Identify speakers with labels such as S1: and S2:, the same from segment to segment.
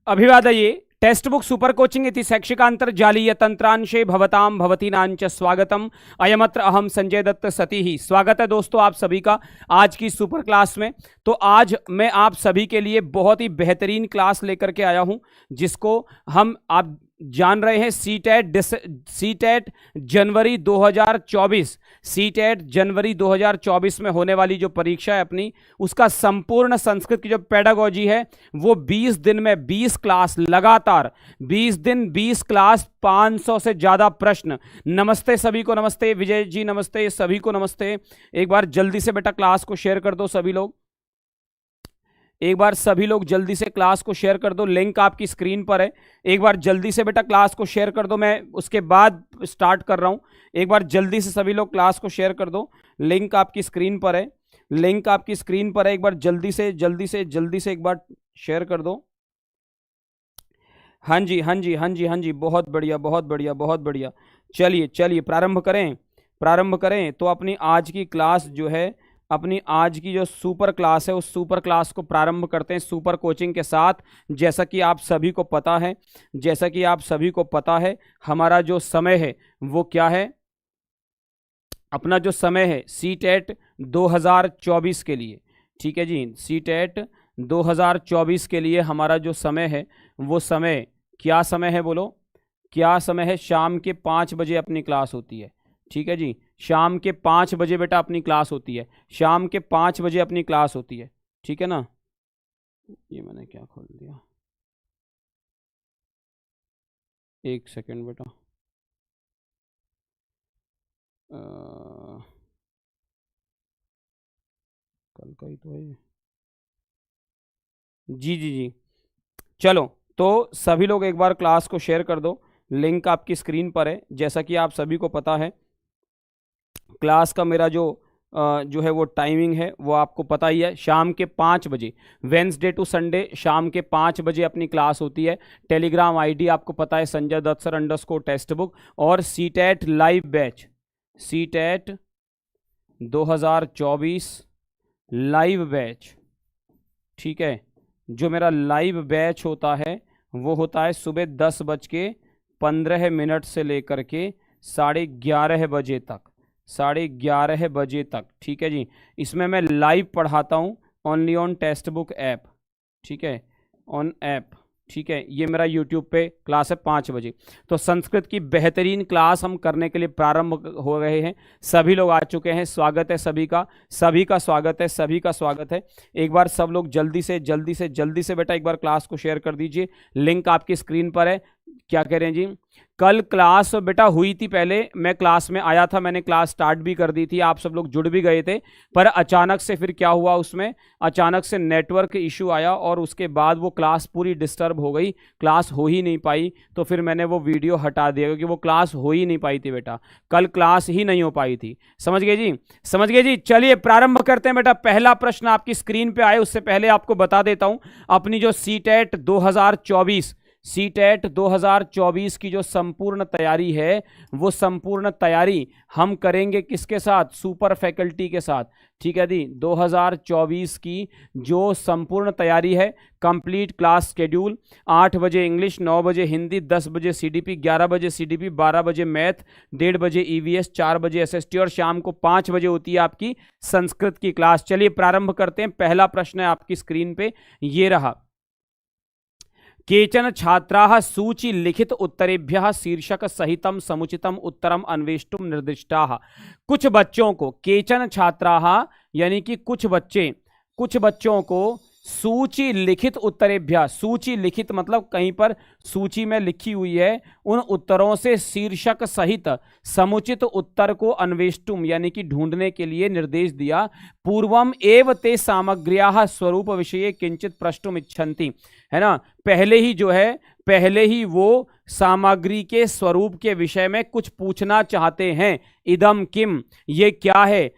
S1: अभिवादये text book super coaching इति शैक्षिकान्तर्जालीय तंत्रांशे भवतां भवतीनां च स्वागतम। अयमत्र अहम संजय दत्त सतीः। स्वागत है दोस्तों आप सभी का आज की सुपर क्लास में। तो आज मैं आप सभी के लिए बहुत ही बेहतरीन क्लास लेकर के आया हूं, जिसको हम आप जान रहे हैं सीटेट जनवरी 2024। सीटेट जनवरी 2024 में होने वाली जो परीक्षा है अपनी, उसका संपूर्ण संस्कृत की जो पेडागोजी है वो 20 दिन में 20 क्लास लगातार 20 दिन 20 क्लास 500 से ज्यादा प्रश्न। नमस्ते सभी को, नमस्ते विजय जी, नमस्ते सभी को, नमस्ते। एक बार जल्दी से बेटा क्लास को शेयर कर दो सभी लोग, एक बार सभी लोग जल्दी से क्लास को शेयर कर दो। लिंक आपकी स्क्रीन पर है, एक बार जल्दी से बेटा क्लास को शेयर कर दो। मैं उसके बाद स्टार्ट कर रहा हूं, एक बार जल्दी से सभी लोग क्लास को शेयर कर दो। लिंक आपकी स्क्रीन पर है, लिंक आपकी स्क्रीन पर है, एक बार जल्दी से एक बार शेयर कर दो। हाँ जी हाँ जी हाँ जी हाँ जी, बहुत बढ़िया बहुत बढ़िया बहुत बढ़िया। चलिए चलिए प्रारंभ करें। तो अपनी आज की क्लास जो है, अपनी आज की जो सुपर क्लास है, उस सुपर क्लास को प्रारंभ करते हैं सुपर कोचिंग के साथ। जैसा कि आप सभी को पता है हमारा जो समय है वो क्या है, अपना जो समय है सीटेट 2024 के लिए, ठीक है जी। सीटेट 2024 के लिए हमारा जो समय है वो समय क्या समय है, बोलो क्या समय है? शाम के 5 बजे अपनी क्लास होती है, ठीक है जी। शाम के 5 बजे बेटा अपनी क्लास होती है, शाम के 5 बजे अपनी क्लास होती है, ठीक है ना। ये मैंने क्या खोल दिया, एक सेकंड बेटा। कल का ही तो है जी। चलो तो सभी लोग एक बार क्लास को शेयर कर दो। लिंक आपकी स्क्रीन पर है। जैसा कि आप सभी को पता है क्लास का मेरा जो है वो टाइमिंग है वो आपको पता ही है, शाम के 5 बजे, वेंसडे टू संडे शाम के 5 बजे अपनी क्लास होती है। टेलीग्राम आईडी आपको पता है Sanjay Dutt sir _text book. और CTET live batch, CTET 2024 live batch, ठीक है। जो मेरा लाइव बैच होता है वो होता है सुबह 10:15 से लेकर के 11:30 बजे तक, 11:30 बजे तक, ठीक है जी। इसमें मैं लाइव पढ़ाता हूँ only on text book app, ठीक है, ऑन ऐप, ठीक है। ये मेरा यूट्यूब पे क्लास है 5 बजे। तो संस्कृत की बेहतरीन क्लास हम करने के लिए प्रारंभ हो रहे हैं। सभी लोग आ चुके हैं, स्वागत है सभी का स्वागत है, सभी का स्वागत है। एक बार सब लोग जल्दी से बेटा एक बार क्लास को शेयर कर दीजिए। लिंक आपकी स्क्रीन पर है। क्या कह रहे हैं जी? कल क्लास बेटा हुई थी, पहले मैं क्लास में आया था, मैंने क्लास स्टार्ट भी कर दी थी, आप सब लोग जुड़ भी गए थे। पर अचानक से फिर क्या हुआ, उसमें अचानक से नेटवर्क इशू आया और उसके बाद वो क्लास पूरी डिस्टर्ब हो गई, क्लास हो ही नहीं पाई। तो फिर मैंने वो वीडियो हटा दिया क्योंकि वो क्लास हो ही नहीं पाई थी बेटा, कल क्लास ही नहीं हो पाई थी। समझ गए जी? चलिए प्रारंभ करते हैं बेटा। पहला प्रश्न आपकी स्क्रीन पे आए उससे पहले आपको बता देता हूं अपनी जो सीटेट 2024 की जो संपूर्ण तैयारी है, वो संपूर्ण तैयारी हम करेंगे किसके साथ? सुपर फैकल्टी के साथ, ठीक है जी। 2024 की जो संपूर्ण तैयारी है, कंप्लीट क्लास शेड्यूल, 8 बजे इंग्लिश, 9 बजे हिंदी, 10 बजे सीडीपी, 11 बजे सीडीपी, 12 बजे मैथ, 1:30 बजे ईवीएस, 4 बजे एसएसटी और शाम को 5 बजे होती है आपकी संस्कृत की क्लास। चलिए प्रारंभ करते हैं। पहला प्रश्न है आपकी स्क्रीन पे, ये रहा। केचन छात्राः सूची लिखित उत्तरेभ्यः शीर्षक सहितं समुचितम उत्तरम अन्वेष्टुम निर्दिष्टाः। कुछ बच्चों को, केचन छात्राः यानी कि कुछ बच्चों को सूची लिखित उत्तरेभ्यः, सूची लिखित मतलब कहीं पर सूची में लिखी हुई है, उन उत्तरों से शीर्षक सहित समुचित उत्तर को अन्वेष्टुम यानी कि ढूंढने के लिए निर्देश दिया। पूर्वम एव ते सामग्र्याः स्वरूप विषये किंचित प्रष्टुम इच्छन्ति, है ना। पहले ही वो सामग्री के स्वरूप के विषय में कुछ पूछना चाहते हैं। इदम किम, ये क्या है?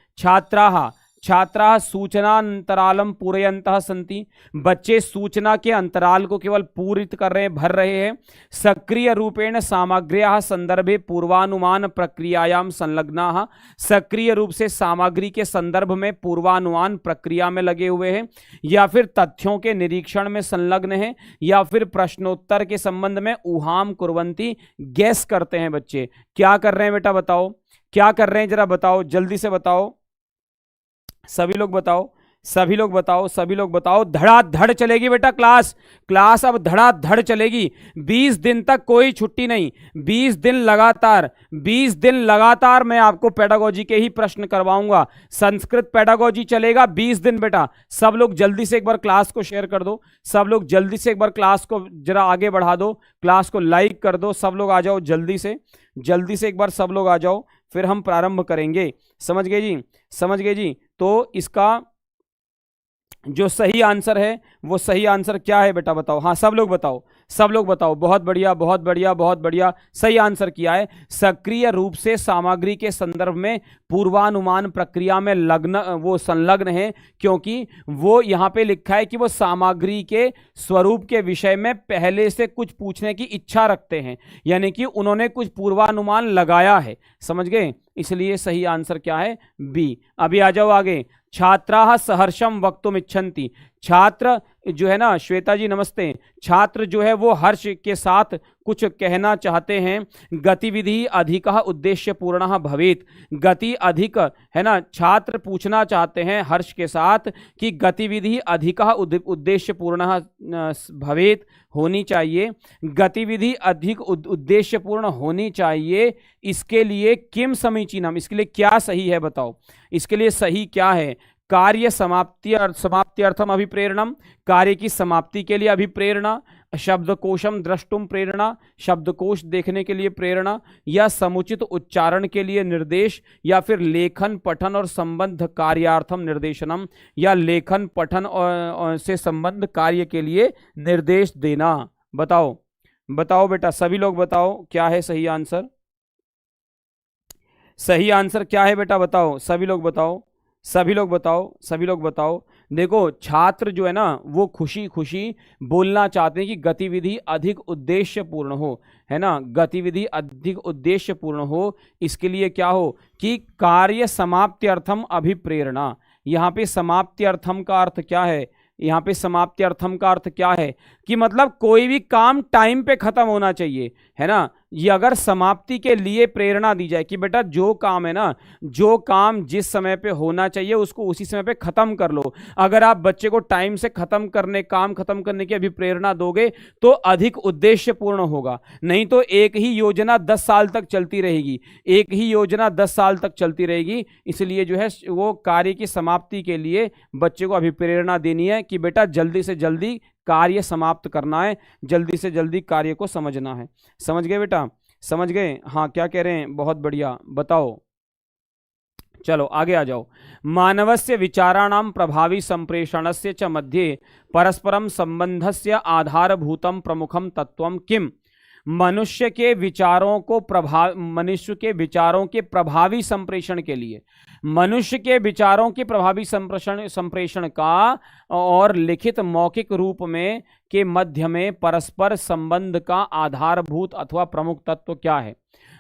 S1: छात्राः सूचनान्तरालं पूरयन्तः सन्ति, बच्चे सूचना के अंतराल को केवल पूरित कर रहे हैं, भर रहे हैं। सक्रिय रूपेण सामग्र्याः संदर्भे पूर्वानुमान प्रक्रियायां संलग्नाः, सक्रिय रूप से सामग्री के संदर्भ में पूर्वानुमान प्रक्रिया में लगे हुए हैं, या फिर तथ्यों के निरीक्षण में संलग्न हैं, या फिर प्रश्नोत्तर के संबंध में ऊहाम कुर्वन्ति, गैस करते हैं। बच्चे क्या कर रहे हैं बेटा, बताओ क्या कर रहे हैं, जरा बताओ, जल्दी से बताओ, सभी लोग बताओ, सभी लोग बताओ, सभी लोग बताओ। धड़ाधड़ चलेगी बेटा क्लास, क्लास अब धड़ाधड़ चलेगी। 20 दिन तक कोई छुट्टी नहीं, 20 दिन लगातार, 20 दिन लगातार मैं आपको पेडागोजी के ही प्रश्न करवाऊंगा। संस्कृत पेडागोजी चलेगा 20 दिन बेटा। सब लोग जल्दी से एक बार क्लास को शेयर कर दो, सब लोग जल्दी से एक बार क्लास को जरा आगे बढ़ा दो, क्लास को लाइक कर दो, सब लोग आ जाओ जल्दी से, जल्दी से एक बार सब लोग आ जाओ, फिर हम प्रारंभ करेंगे। समझ गए जी, समझ गए जी। तो इसका जो सही आंसर है वो सही आंसर क्या है बेटा, बताओ। हाँ सब लोग बताओ, सब लोग बताओ। बहुत बढ़िया, बहुत बढ़िया, बहुत बढ़िया, सही आंसर किया है। सक्रिय रूप से सामग्री के संदर्भ में पूर्वानुमान प्रक्रिया में वो संलग्न है, क्योंकि वो यहाँ पे लिखा है कि वो सामग्री के स्वरूप के विषय में पहले से कुछ पूछने की इच्छा रखते हैं, यानी कि उन्होंने कुछ पूर्वानुमान लगाया है। समझ गए, इसलिए सही आंसर क्या है, बी। अभी आ जाओ आगे। छात्राः सहर्षम वक्तुम इच्छन्ति, छात्र जो है ना, श्वेता जी नमस्ते, छात्र जो है वो हर्ष के साथ कुछ कहना चाहते हैं। गतिविधि अधिकः उद्देश्यपूर्णः भवेत्, गति अधिक है ना, छात्र पूछना चाहते हैं हर्ष के साथ कि गतिविधि अधिकः उद्देश्यपूर्णः भवेत्, होनी चाहिए, गतिविधि अधिक उद्देश्यपूर्ण होनी चाहिए। इसके लिए किम समीचीनम, इसके लिए क्या सही है बताओ, इसके लिए सही क्या है। कार्य समाप्त्यर्थम अभिप्रेरणम, कार्य की समाप्ति के लिए अभिप्रेरणा। शब्दकोशम द्रष्टुम प्रेरणा, शब्दकोश देखने के लिए प्रेरणा, या समुचित उच्चारण के लिए निर्देश, या फिर लेखन पठन और संबंध कार्यार्थम निर्देशनम, या लेखन पठन और से संबंध कार्य के लिए निर्देश देना। बताओ बताओ बेटा, सभी लोग बताओ क्या है सही आंसर, सही आंसर क्या है बेटा, बताओ सभी लोग बताओ, सभी लोग बताओ, सभी लोग बताओ। देखो छात्र जो है ना वो खुशी खुशी बोलना चाहते हैं कि गतिविधि अधिक उद्देश्यपूर्ण हो, है ना, गतिविधि अधिक उद्देश्यपूर्ण हो। इसके लिए क्या हो कि कार्य समाप्त्यर्थम अभिप्रेरणा। यहाँ पे समाप्त्यर्थम का अर्थ क्या है, यहाँ पे समाप्त्यर्थम का अर्थ क्या है कि मतलब कोई भी काम टाइम पे खत्म होना चाहिए, है ना। ये अगर समाप्ति के लिए प्रेरणा दी जाए कि बेटा जो काम है ना, जो काम जिस समय पे होना चाहिए उसको उसी समय पे खत्म कर लो। अगर आप बच्चे को टाइम से काम खत्म करने की अभी प्रेरणा दोगे तो अधिक उद्देश्यपूर्ण होगा। नहीं तो एक ही योजना 10 साल तक चलती रहेगी, एक ही योजना 10 साल तक चलती रहेगी। इसलिए जो है वो कार्य की समाप्ति के लिए बच्चे को अभिप्रेरणा देनी है कि बेटा जल्दी से जल्दी कार्य समाप्त करना है, जल्दी से जल्दी कार्य को समझना है। समझ गए बेटा, समझ गए। हाँ क्या कह रहे हैं, बहुत बढ़िया, बताओ। चलो आगे आ जाओ। मानवस्य विचाराणां प्रभावी संप्रेषणस्य च मध्ये परस्परम संबंधस्य आधारभूतम प्रमुखम तत्वम किम। मनुष्य के विचारों के प्रभावी संप्रेषण के लिए, मनुष्य के विचारों के प्रभावी संप्रेषण का और लिखित मौखिक रूप में के मध्य में परस्पर संबंध का आधारभूत अथवा प्रमुख तत्व क्या है।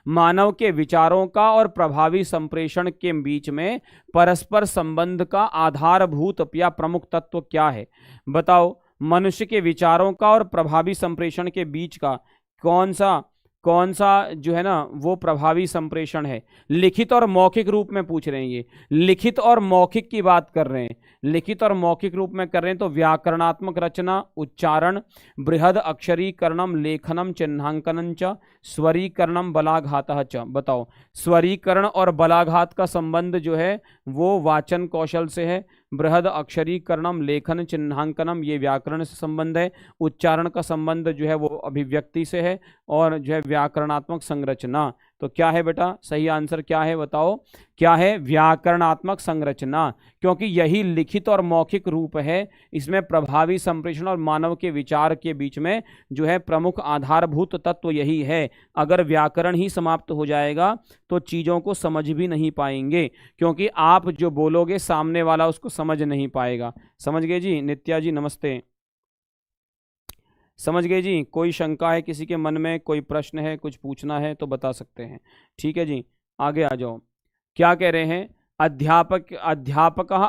S1: मानव के विचारों का और प्रभावी संप्रेषण के बीच में परस्पर संबंध का आधारभूत या प्रमुख तत्व क्या है, बताओ। मनुष्य के विचारों का और प्रभावी संप्रेषण के बीच का कौन सा जो है ना वो प्रभावी संप्रेषण है। लिखित और मौखिक रूप में पूछ रहे हैं, ये लिखित और मौखिक की बात कर रहे हैं, लिखित और मौखिक रूप में कर रहे हैं। तो व्याकरणात्मक रचना, उच्चारण, बृहद अक्षरीकरणम, लेखनम, चिन्हांकनम च, स्वरीकरणम, बलाघातः च। बताओ स्वरीकरण और बलाघात का संबंध जो है वो वाचन कौशल से है। बृहद अक्षरीकरणम, लेखन, चिन्हांकनम ये व्याकरण से संबंध है। उच्चारण का संबंध जो है वो अभिव्यक्ति से है। और जो है व्याकरणात्मक संरचना तो क्या है बेटा सही आंसर क्या है बताओ, क्या है व्याकरणात्मक संरचना, क्योंकि यही लिखित और मौखिक रूप है, इसमें प्रभावी संप्रेषण और मानव के विचार के बीच में जो है प्रमुख आधारभूत तत्व यही है। अगर व्याकरण ही समाप्त हो जाएगा तो चीजों को समझ भी नहीं पाएंगे, क्योंकि आप जो बोलोगे सामने वाला उसको समझ नहीं पाएगा। समझ गए जी? नित्या जी नमस्ते, समझ गए जी? कोई शंका है किसी के मन में, कोई प्रश्न है, कुछ पूछना है तो बता सकते हैं। ठीक है जी, आगे आ जाओ। क्या कह रहे हैं? अध्यापक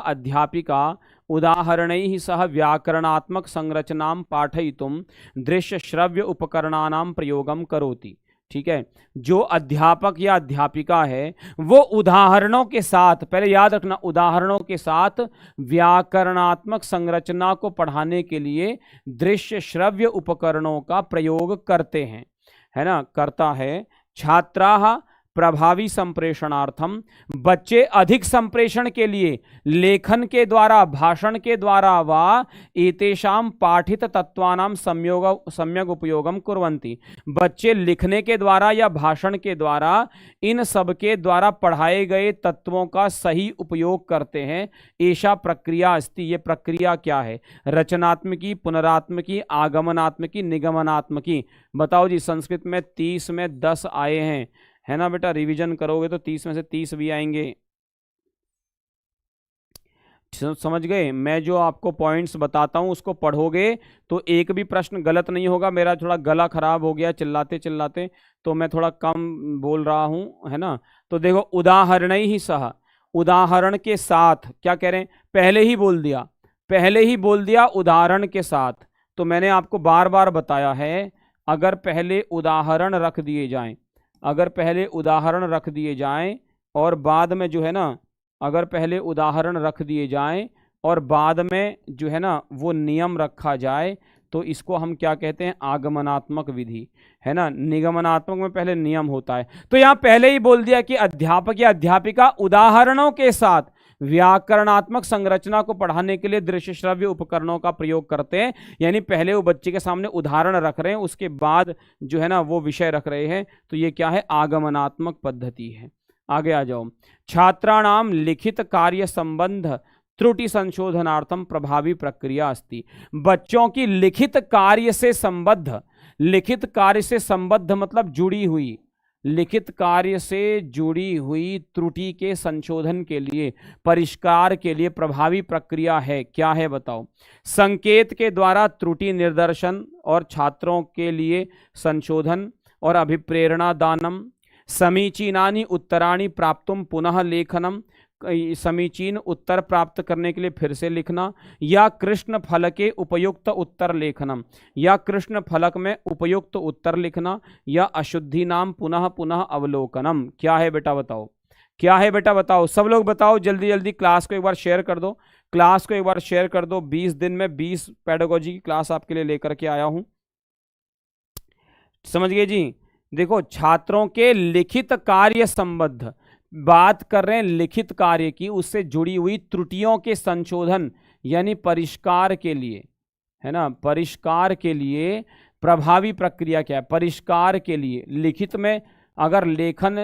S1: अध्यापिका उदाहरणैः सह व्याकरणात्मक संरचनां पाठयितुं दृश्य श्रव्य उपकरणानां प्रयोगं करोति। ठीक है, जो अध्यापक या अध्यापिका है वो उदाहरणों के साथ, पहले याद रखना, उदाहरणों के साथ व्याकरणात्मक संरचना को पढ़ाने के लिए दृश्य श्रव्य उपकरणों का प्रयोग करते हैं, है ना, करता है। छात्राः प्रभावी संप्रेषणार्थम, बच्चे अधिक संप्रेषण के लिए लेखन के द्वारा, भाषण के द्वारा व एतेषां पाठित तत्वानां सम्यक उपयोगम कुर्वन्ति, बच्चे लिखने के द्वारा या भाषण के द्वारा इन सब के द्वारा पढ़ाए गए तत्वों का सही उपयोग करते हैं। ऐसा प्रक्रिया अस्ति, ये प्रक्रिया क्या है? रचनात्मकी, पुनरात्मकी, आगमनात्मकी, निगमनात्मकी। बताओ जी, संस्कृत में 30 में 10 आए हैं, है ना बेटा? रिवीजन करोगे तो 30 में से 30 भी आएंगे। समझ गए? मैं जो आपको पॉइंट्स बताता हूं उसको पढ़ोगे तो एक भी प्रश्न गलत नहीं होगा। मेरा थोड़ा गला खराब हो गया चिल्लाते चिल्लाते, तो मैं थोड़ा कम बोल रहा हूं, है ना? तो देखो, उदाहरण ही सह, उदाहरण के साथ, क्या कह रहे हैं? पहले ही बोल दिया, पहले ही बोल दिया उदाहरण के साथ। तो मैंने आपको बार बार बताया है, अगर पहले उदाहरण रख दिए जाएं, अगर पहले उदाहरण रख दिए जाएं और बाद में जो है ना, अगर पहले उदाहरण रख दिए जाएं और बाद में जो है ना वो नियम रखा जाए, तो इसको हम क्या कहते हैं? आगमनात्मक विधि, है ना? निगमनात्मक में पहले नियम होता है। तो यहां पहले ही बोल दिया कि अध्यापक या अध्यापिका उदाहरणों के साथ व्याकरणात्मक संरचना को पढ़ाने के लिए दृश्य श्रव्य उपकरणों का प्रयोग करते हैं, यानी पहले वो बच्चे के सामने उदाहरण रख रहे हैं, उसके बाद जो है ना वो विषय रख रहे हैं। तो ये क्या है? आगमनात्मक पद्धति है। आगे आ जाओ। छात्राणाम लिखित कार्य संबंध त्रुटि संशोधनार्थम प्रभावी प्रक्रिया अस्ति, बच्चों की लिखित कार्य से संबद्ध, लिखित कार्य से संबद्ध मतलब जुड़ी हुई, लिखित कार्य से जुड़ी हुई त्रुटि के संशोधन के लिए, परिष्कार के लिए प्रभावी प्रक्रिया है। क्या है बताओ? संकेत के द्वारा त्रुटि निर्दर्शन और छात्रों के लिए संशोधन और अभिप्रेरणा दानम, समीचीनानि उत्तराणि प्राप्तुम पुनः लेखनम, समीचीन उत्तर प्राप्त करने के लिए फिर से लिखना, या कृष्ण फलके उपयुक्त उत्तर लेखनम, या कृष्ण फलक में उपयुक्त उत्तर लिखना, या अशुद्धि नाम पुनः पुनः अवलोकनम। क्या है बेटा बताओ? क्या है बेटा बताओ? सब लोग बताओ जल्दी जल्दी। क्लास को एक बार शेयर कर दो, क्लास को एक बार शेयर कर दो। 20 दिन में 20 पेडागोजी की क्लास आपके लिए लेकर के आया हूं। समझ गए जी? देखो, छात्रों के लिखित कार्य संबद्ध बात कर रहे हैं, लिखित कार्य की, उससे जुड़ी हुई त्रुटियों के संशोधन यानी परिष्कार के लिए, है ना, परिष्कार के लिए प्रभावी प्रक्रिया क्या है? परिष्कार के लिए लिखित में अगर लेखन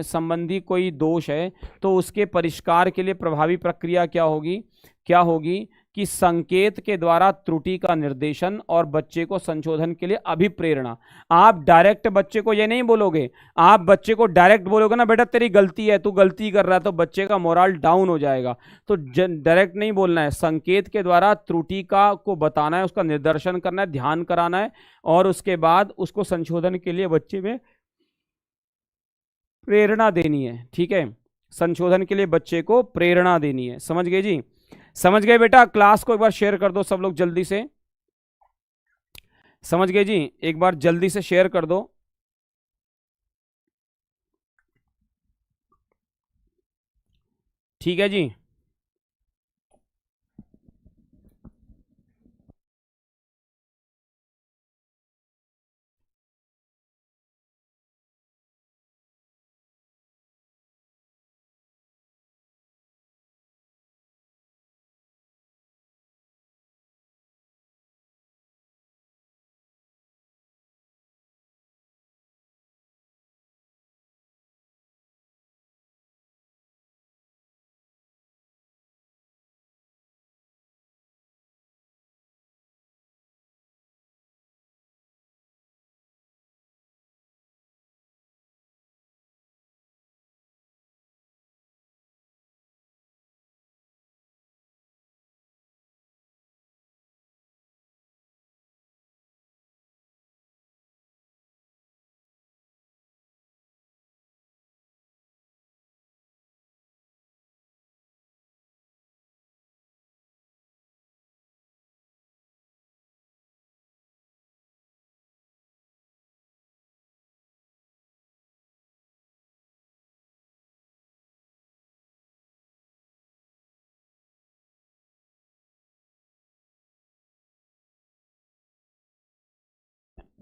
S1: संबंधी कोई दोष है तो उसके परिष्कार के लिए प्रभावी प्रक्रिया क्या होगी? क्या होगी कि संकेत के द्वारा त्रुटि का निर्देशन और बच्चे को संशोधन के लिए अभिप्रेरणा। आप डायरेक्ट बच्चे को ये नहीं बोलोगे, आप बच्चे को डायरेक्ट बोलोगे ना, बेटा तेरी गलती है, तू गलती कर रहा है, तो बच्चे का मोरल डाउन हो जाएगा। तो डायरेक्ट नहीं बोलना है, संकेत के द्वारा त्रुटि का को बताना है, उसका निर्देशन करना है, ध्यान कराना है, और उसके बाद उसको संशोधन के लिए बच्चे में प्रेरणा देनी है। ठीक है, संशोधन के लिए बच्चे को प्रेरणा देनी है। समझ गए जी? समझ गए बेटा? क्लास को एक बार शेयर कर दो सब लोग जल्दी से। समझ गए जी? एक बार जल्दी से शेयर कर दो। ठीक है जी?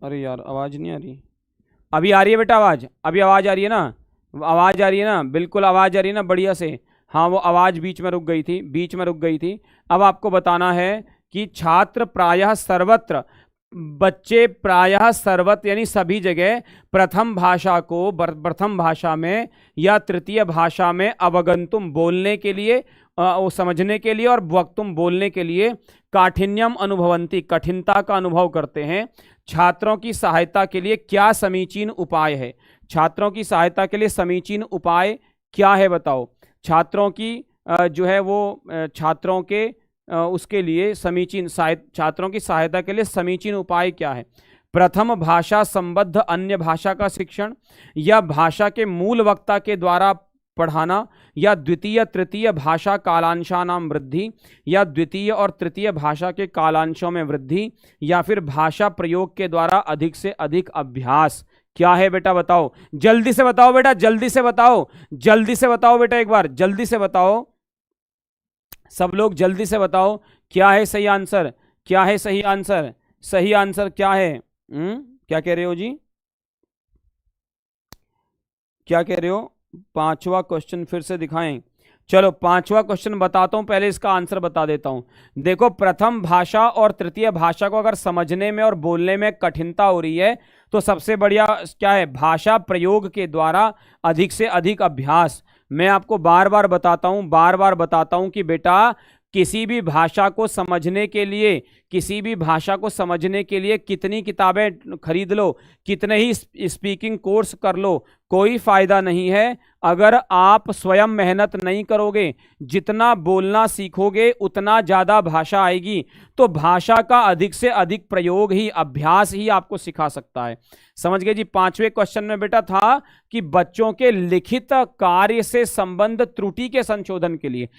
S1: अरे यार आवाज़ नहीं आ रही। अभी आ रही है बेटा आवाज़? अभी आवाज़ आ रही है ना? आवाज़ आ रही है ना? बिल्कुल आवाज़ आ रही है ना, बढ़िया से। हाँ, वो आवाज़ बीच में रुक गई थी, बीच में रुक गई थी। अब आपको बताना है कि छात्र प्रायः सर्वत्र, बच्चे प्रायः सर्वत्र यानी सभी जगह प्रथम भाषा को प्रथम भाषा में या तृतीय भाषा में अवगंतुम बोलने के लिए, वो समझने के लिए, और वक्तुम बोलने के लिए काठिन्यम अनुभवंती कठिनता का अनुभव करते हैं। छात्रों की सहायता के लिए क्या समीचीन उपाय है? छात्रों की सहायता के लिए समीचीन उपाय क्या है बताओ? छात्रों की जो है वो छात्रों के उसके लिए छात्रों की सहायता के लिए समीचीन उपाय क्या है? प्रथम भाषा संबद्ध अन्य भाषा का शिक्षण, या भाषा के मूल वक्ता के द्वारा पढ़ाना, या द्वितीय तृतीय भाषा कालांशानाम वृद्धि, या द्वितीय और तृतीय भाषा के कालांशों में वृद्धि, या फिर भाषा प्रयोग के द्वारा अधिक से अधिक अभ्यास। क्या है बेटा बताओ? जल्दी से बताओ बेटा, जल्दी से बताओ, जल्दी से बताओ बेटा, एक बार जल्दी से बताओ, सब लोग जल्दी से बताओ क्या है सही आंसर? क्या है सही आंसर? सही आंसर क्या है? क्या कह रहे हो जी? क्या कह रहे हो? पांचवा क्वेश्चन फिर से दिखाएं? चलो पांचवा क्वेश्चन बताता हूं, पहले इसका आंसर बता देता हूं। देखो, प्रथम भाषा और तृतीय भाषा को अगर समझने में और बोलने में कठिनता हो रही है तो सबसे बढ़िया क्या है? भाषा प्रयोग के द्वारा अधिक से अधिक अभ्यास। मैं आपको बार बार बताता हूं कि बेटा किसी भी भाषा को समझने के लिए, किसी भी भाषा को समझने के लिए कितनी किताबें खरीद लो, कितने ही स्पीकिंग कोर्स कर लो, कोई फायदा नहीं है अगर आप स्वयं मेहनत नहीं करोगे। जितना बोलना सीखोगे उतना ज्यादा भाषा आएगी। तो भाषा का अधिक से अधिक प्रयोग ही, अभ्यास ही आपको सिखा सकता है। समझ गए जी? पांचवें क्वेश्चन में बेटा था कि बच्चों के लिखित कार्य से संबंध त्रुटि के संशोधन के लिए,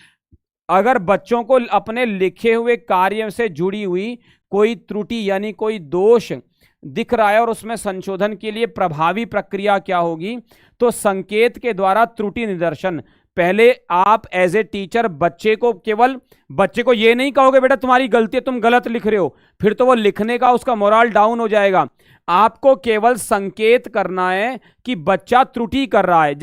S1: अगर बच्चों को अपने लिखे हुए कार्य से जुड़ी हुई कोई त्रुटि यानी कोई दोष दिख रहा है और उसमें संशोधन के लिए प्रभावी प्रक्रिया क्या होगी? तो संकेत के द्वारा त्रुटि निदर्शन। पहले आप एज ए टीचर बच्चे को ये नहीं कहोगे बेटा तुम्हारी गलती है, तुम गलत लिख रहे हो, फिर तो वो लिखने का उसका मोरल डाउन हो जाएगा। आपको केवल संकेत करना है कि बच्चा त्रुटि कर रहा है।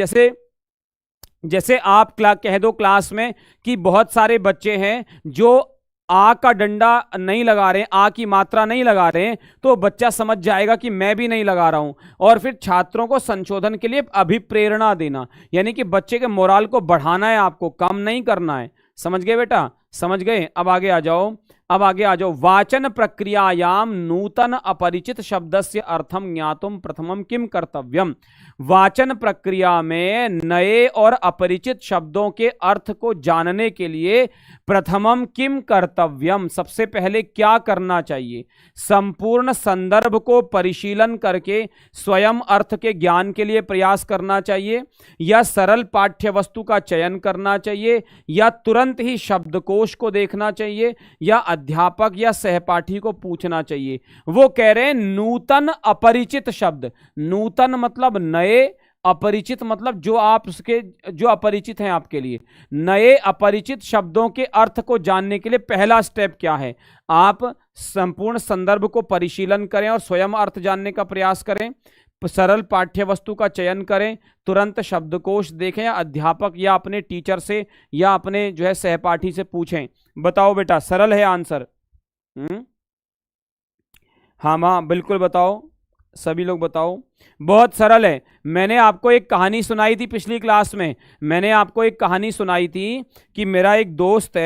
S1: जैसे आप कह दो क्लास में कि बहुत सारे बच्चे हैं जो आ का डंडा नहीं लगा रहे हैं, आ की मात्रा नहीं लगा रहे हैं, तो बच्चा समझ जाएगा कि मैं भी नहीं लगा रहा हूं। और फिर छात्रों को संशोधन के लिए अभिप्रेरणा देना, यानी कि बच्चे के मोराल को बढ़ाना है, आपको कम नहीं करना है। समझ गए बेटा? समझ गए? अब आगे आ जाओ, अब आगे आ जाओ। वाचन प्रक्रियायाम नूतन अपरिचित शब्दस्य अर्थम ज्ञातुम प्रथमम किम कर्तव्यम। वाचन प्रक्रिया में नए और अपरिचित शब्दों के अर्थ को जानने के लिए प्रथमम किम कर्तव्यम, सबसे पहले क्या करना चाहिए? संपूर्ण संदर्भ को परिशीलन करके स्वयं अर्थ के ज्ञान के लिए प्रयास करना चाहिए, या सरल पाठ्य वस्तु का चयन करना चाहिए, या तुरंत ही शब्दकोश को देखना चाहिए, या अध्यापक या सहपाठी को पूछना चाहिए। वो कह रहे हैं नूतन अपरिचित शब्द। नूतन मतलब नए, अपरिचित मतलब जो अपरिचित हैं आपके लिए। नए अपरिचित शब्दों के अर्थ को जानने के लिए पहला स्टेप क्या है? आप संपूर्ण संदर्भ को परिशीलन करें और स्वयं अर्थ जानने का प्रयास करें, सरल पाठ्य वस्तु का चयन करें, तुरंत शब्दकोश देखें, या अध्यापक या अपने टीचर से या अपने जो है सहपाठी से पूछें। बताओ बेटा, सरल है आंसर? हाँ बिल्कुल बताओ, सभी लोग बताओ। बहुत सरल है। मैंने आपको एक कहानी सुनाई थी पिछली क्लास में। मैंने आपको एक कहानी सुनाई थी कि मेरा एक दोस्त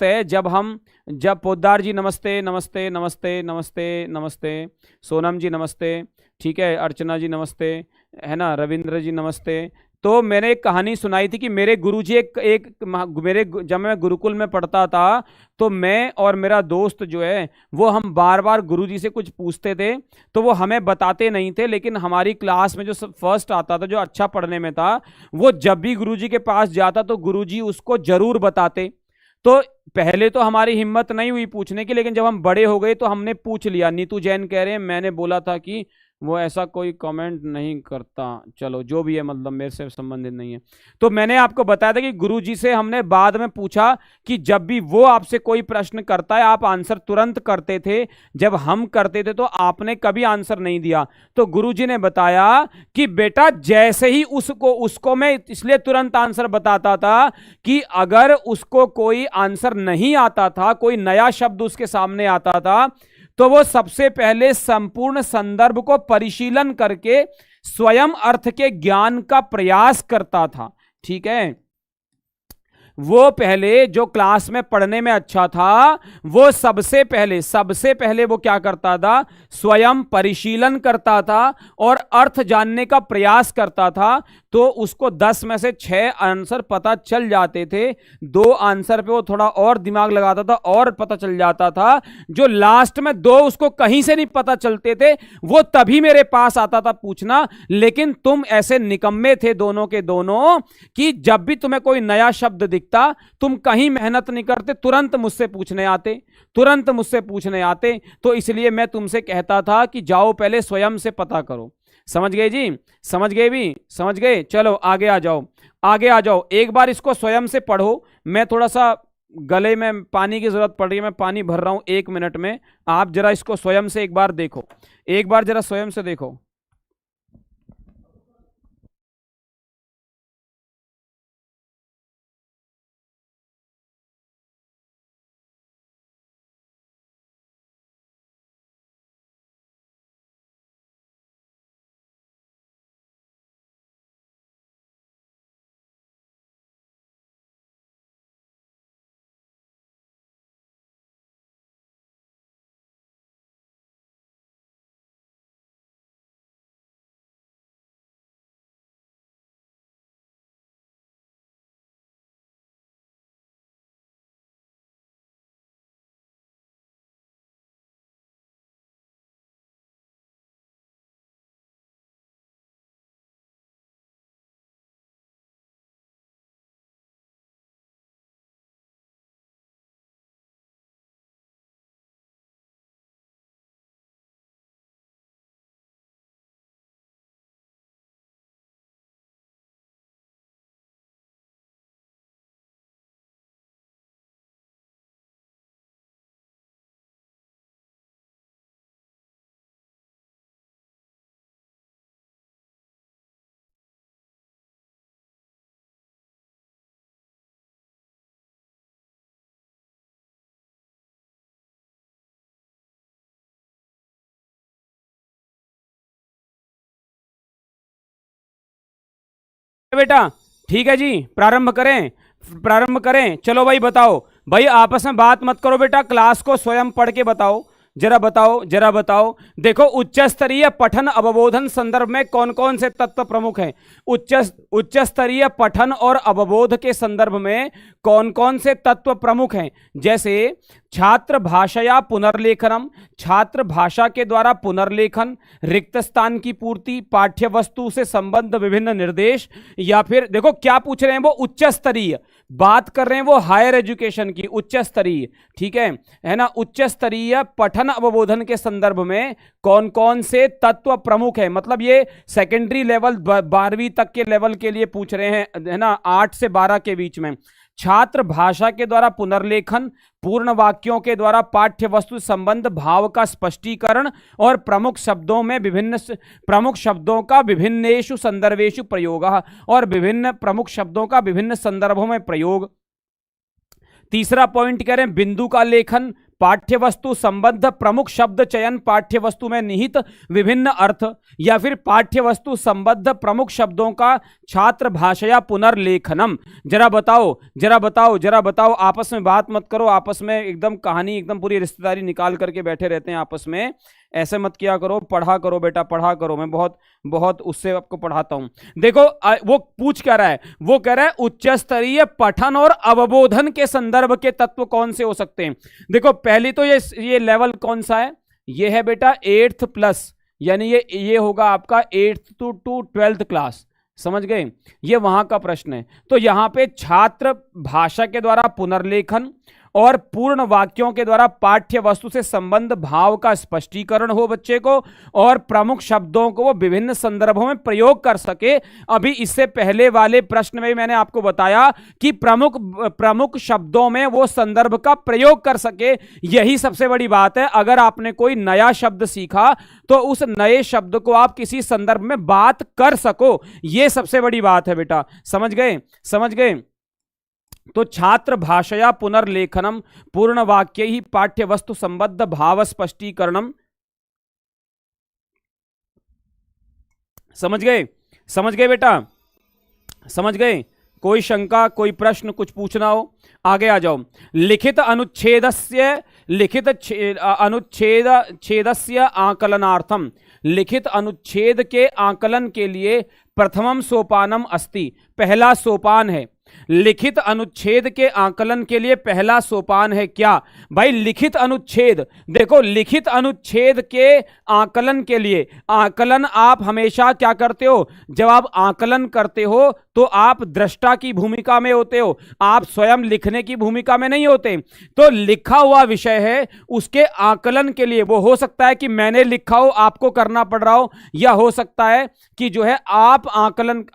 S1: है, जब पोद्दार जी नमस्ते नमस्ते नमस्ते नमस्ते नमस्ते, सोनम जी नमस्ते, ठीक है, अर्चना जी नमस्ते, है ना, रविंद्र जी नमस्ते। तो मैंने एक कहानी सुनाई थी कि मेरे गुरुजी जब मैं गुरुकुल में पढ़ता था तो मैं और मेरा दोस्त जो है वो हम बार बार गुरुजी से कुछ पूछते थे, तो वो हमें बताते नहीं थे, लेकिन हमारी क्लास में जो फर्स्ट आता था, जो अच्छा पढ़ने में था, वो जब भी गुरुजी के पास जाता तो गुरुजी उसको जरूर बताते। तो पहले तो हमारी हिम्मत नहीं हुई पूछने की, लेकिन जब हम बड़े हो गए तो हमने पूछ लिया। नीतू जैन कह रहे हैं मैंने बोला था कि वो ऐसा कोई कमेंट नहीं करता, चलो जो भी है, मतलब मेरे से संबंधित नहीं है। तो मैंने आपको बताया था कि गुरुजी से हमने बाद में पूछा कि जब भी वो आपसे कोई प्रश्न करता है आप आंसर तुरंत करते थे, जब हम करते थे तो आपने कभी आंसर नहीं दिया। तो गुरुजी ने बताया कि बेटा जैसे ही उसको मैं इसलिए तुरंत आंसर बताता था कि अगर उसको कोई आंसर नहीं आता था, कोई नया शब्द उसके सामने आता था, तो वो सबसे पहले संपूर्ण संदर्भ को परिशीलन करके स्वयं अर्थ के ज्ञान का प्रयास करता था। ठीक है, वो पहले जो क्लास में पढ़ने में अच्छा था, वो सबसे पहले वो क्या करता था, स्वयं परिशीलन करता था और अर्थ जानने का प्रयास करता था। तो उसको 10 में से 6 आंसर पता चल जाते थे, 2 आंसर पे वो थोड़ा और दिमाग लगाता था और पता चल जाता था। जो लास्ट में 2 उसको कहीं से नहीं पता चलते थे, वो तभी मेरे पास आता था पूछना। लेकिन तुम ऐसे निकम्मे थे दोनों के दोनों कि जब भी तुम्हें कोई नया शब्द दिखता तुम कहीं मेहनत नहीं करते, तुरंत मुझसे पूछने आते। तो इसलिए मैं तुमसे कहता था कि जाओ पहले स्वयं से पता करो। समझ गए जी? समझ गए। चलो आगे आ जाओ। एक बार इसको स्वयं से पढ़ो। मैं थोड़ा सा गले में पानी की जरूरत पड़ रही है, मैं पानी भर रहा हूं 1 मिनट में। आप जरा इसको स्वयं से एक बार जरा स्वयं से देखो। बेटा ठीक है जी, प्रारंभ करें। चलो भाई बताओ, भाई आपस में बात मत करो बेटा, क्लास को स्वयं पढ़ के बताओ। जरा बताओ। देखो उच्च स्तरीय पठन अवबोधन संदर्भ में कौन कौन से तत्व प्रमुख हैं? उच्च स्तरीय पठन और अवबोध के संदर्भ में कौन कौन से तत्व प्रमुख हैं? जैसे छात्र भाषया पुनर्लेखनम, छात्र भाषा के द्वारा पुनर्लेखन, रिक्त स्थान की पूर्ति, पाठ्य वस्तु से संबंध विभिन्न निर्देश, या फिर देखो क्या पूछ रहे हैं, वो उच्च स्तरीय बात कर रहे हैं, वो हायर एजुकेशन की उच्च स्तरीय। ठीक है ना? उच्च स्तरीय पठन अवबोधन के संदर्भ में कौन कौन से तत्व प्रमुख है, मतलब ये सेकेंडरी लेवल 12वीं तक के लेवल के लिए पूछ रहे हैं, है ना, 8 से 12 के बीच में। छात्र भाषा के द्वारा पुनर्लेखन, पूर्ण वाक्यों के द्वारा पाठ्य वस्तु संबंध भाव का स्पष्टीकरण और प्रमुख शब्दों का विभिन्नेषु संदर्भेषु प्रयोग, और विभिन्न प्रमुख शब्दों का विभिन्न संदर्भों में प्रयोग। तीसरा पॉइंट कह रहे हैं बिंदु का लेखन, पाठ्य वस्तु संबंध, प्रमुख शब्द चयन, पाठ्य वस्तु में निहित विभिन्न अर्थ, या फिर पाठ्य वस्तु संबद्ध प्रमुख शब्दों का छात्र भाषया पुनर्लेखनम। जरा बताओ, आपस में बात मत करो, आपस में एकदम कहानी एकदम पूरी रिश्तेदारी निकाल करके बैठे रहते हैं आपस में, ऐसे मत किया करो। पढ़ा करो बेटा, पढ़ा करो, मैं बहुत उससे आपको पढ़ाता हूं। देखो वो पूछ क्या रहा है, वो कह रहा है उच्च स्तरीय पठन और अवबोधन के संदर्भ के तत्व कौन से हो सकते हैं। देखो पहली तो ये लेवल कौन सा है, ये है बेटा 8th प्लस, यानी ये होगा आपका 8th to 12th क्लास। समझ गए? ये वहां का प्रश्न है। तो यहां पे छात्र भाषा के द्वारा पुनर्लेखन और पूर्ण वाक्यों के द्वारा पाठ्य वस्तु से संबंध भाव का स्पष्टीकरण हो बच्चे को, और प्रमुख शब्दों को वो विभिन्न संदर्भों में प्रयोग कर सके। अभी इससे पहले वाले प्रश्न में मैंने आपको बताया कि प्रमुख शब्दों में वो संदर्भ का प्रयोग कर सके, यही सबसे बड़ी बात है। अगर आपने कोई नया शब्द सीखा तो उस नए शब्द को आप किसी संदर्भ में बात कर सको, यह सबसे बड़ी बात है बेटा। समझ गए, समझ गए। तो छात्र भाषया पुनर्लेखनम पूर्ण वाक्य ही पाठ्य वस्तु संबद्ध भाव स्पष्टीकरणम। समझ गए, समझ गए बेटा, समझ गए। कोई शंका, कोई प्रश्न, कुछ पूछना हो आगे आ जाओ। लिखित अनुच्छेदस्य आकलनार्थम, लिखित अनुच्छेद के आकलन के लिए प्रथमम सोपानम अस्ति, पहला सोपान है। लिखित अनुच्छेद के आकलन के लिए पहला सोपान है क्या भाई? लिखित अनुच्छेद। देखो, लिखित अनुच्छेद के आकलन के लिए, आकलन आप हमेशा क्या करते हो? जब आप आकलन करते हो तो आप दृष्टा की भूमिका में होते हो, आप स्वयं लिखने की भूमिका में नहीं होते। तो लिखा हुआ विषय है, उसके आकलन के लिए वो हो सकता है कि मैंने लिखा हो, आपको करना पड़ रहा हो, या हो सकता है कि जो है आप आकलन,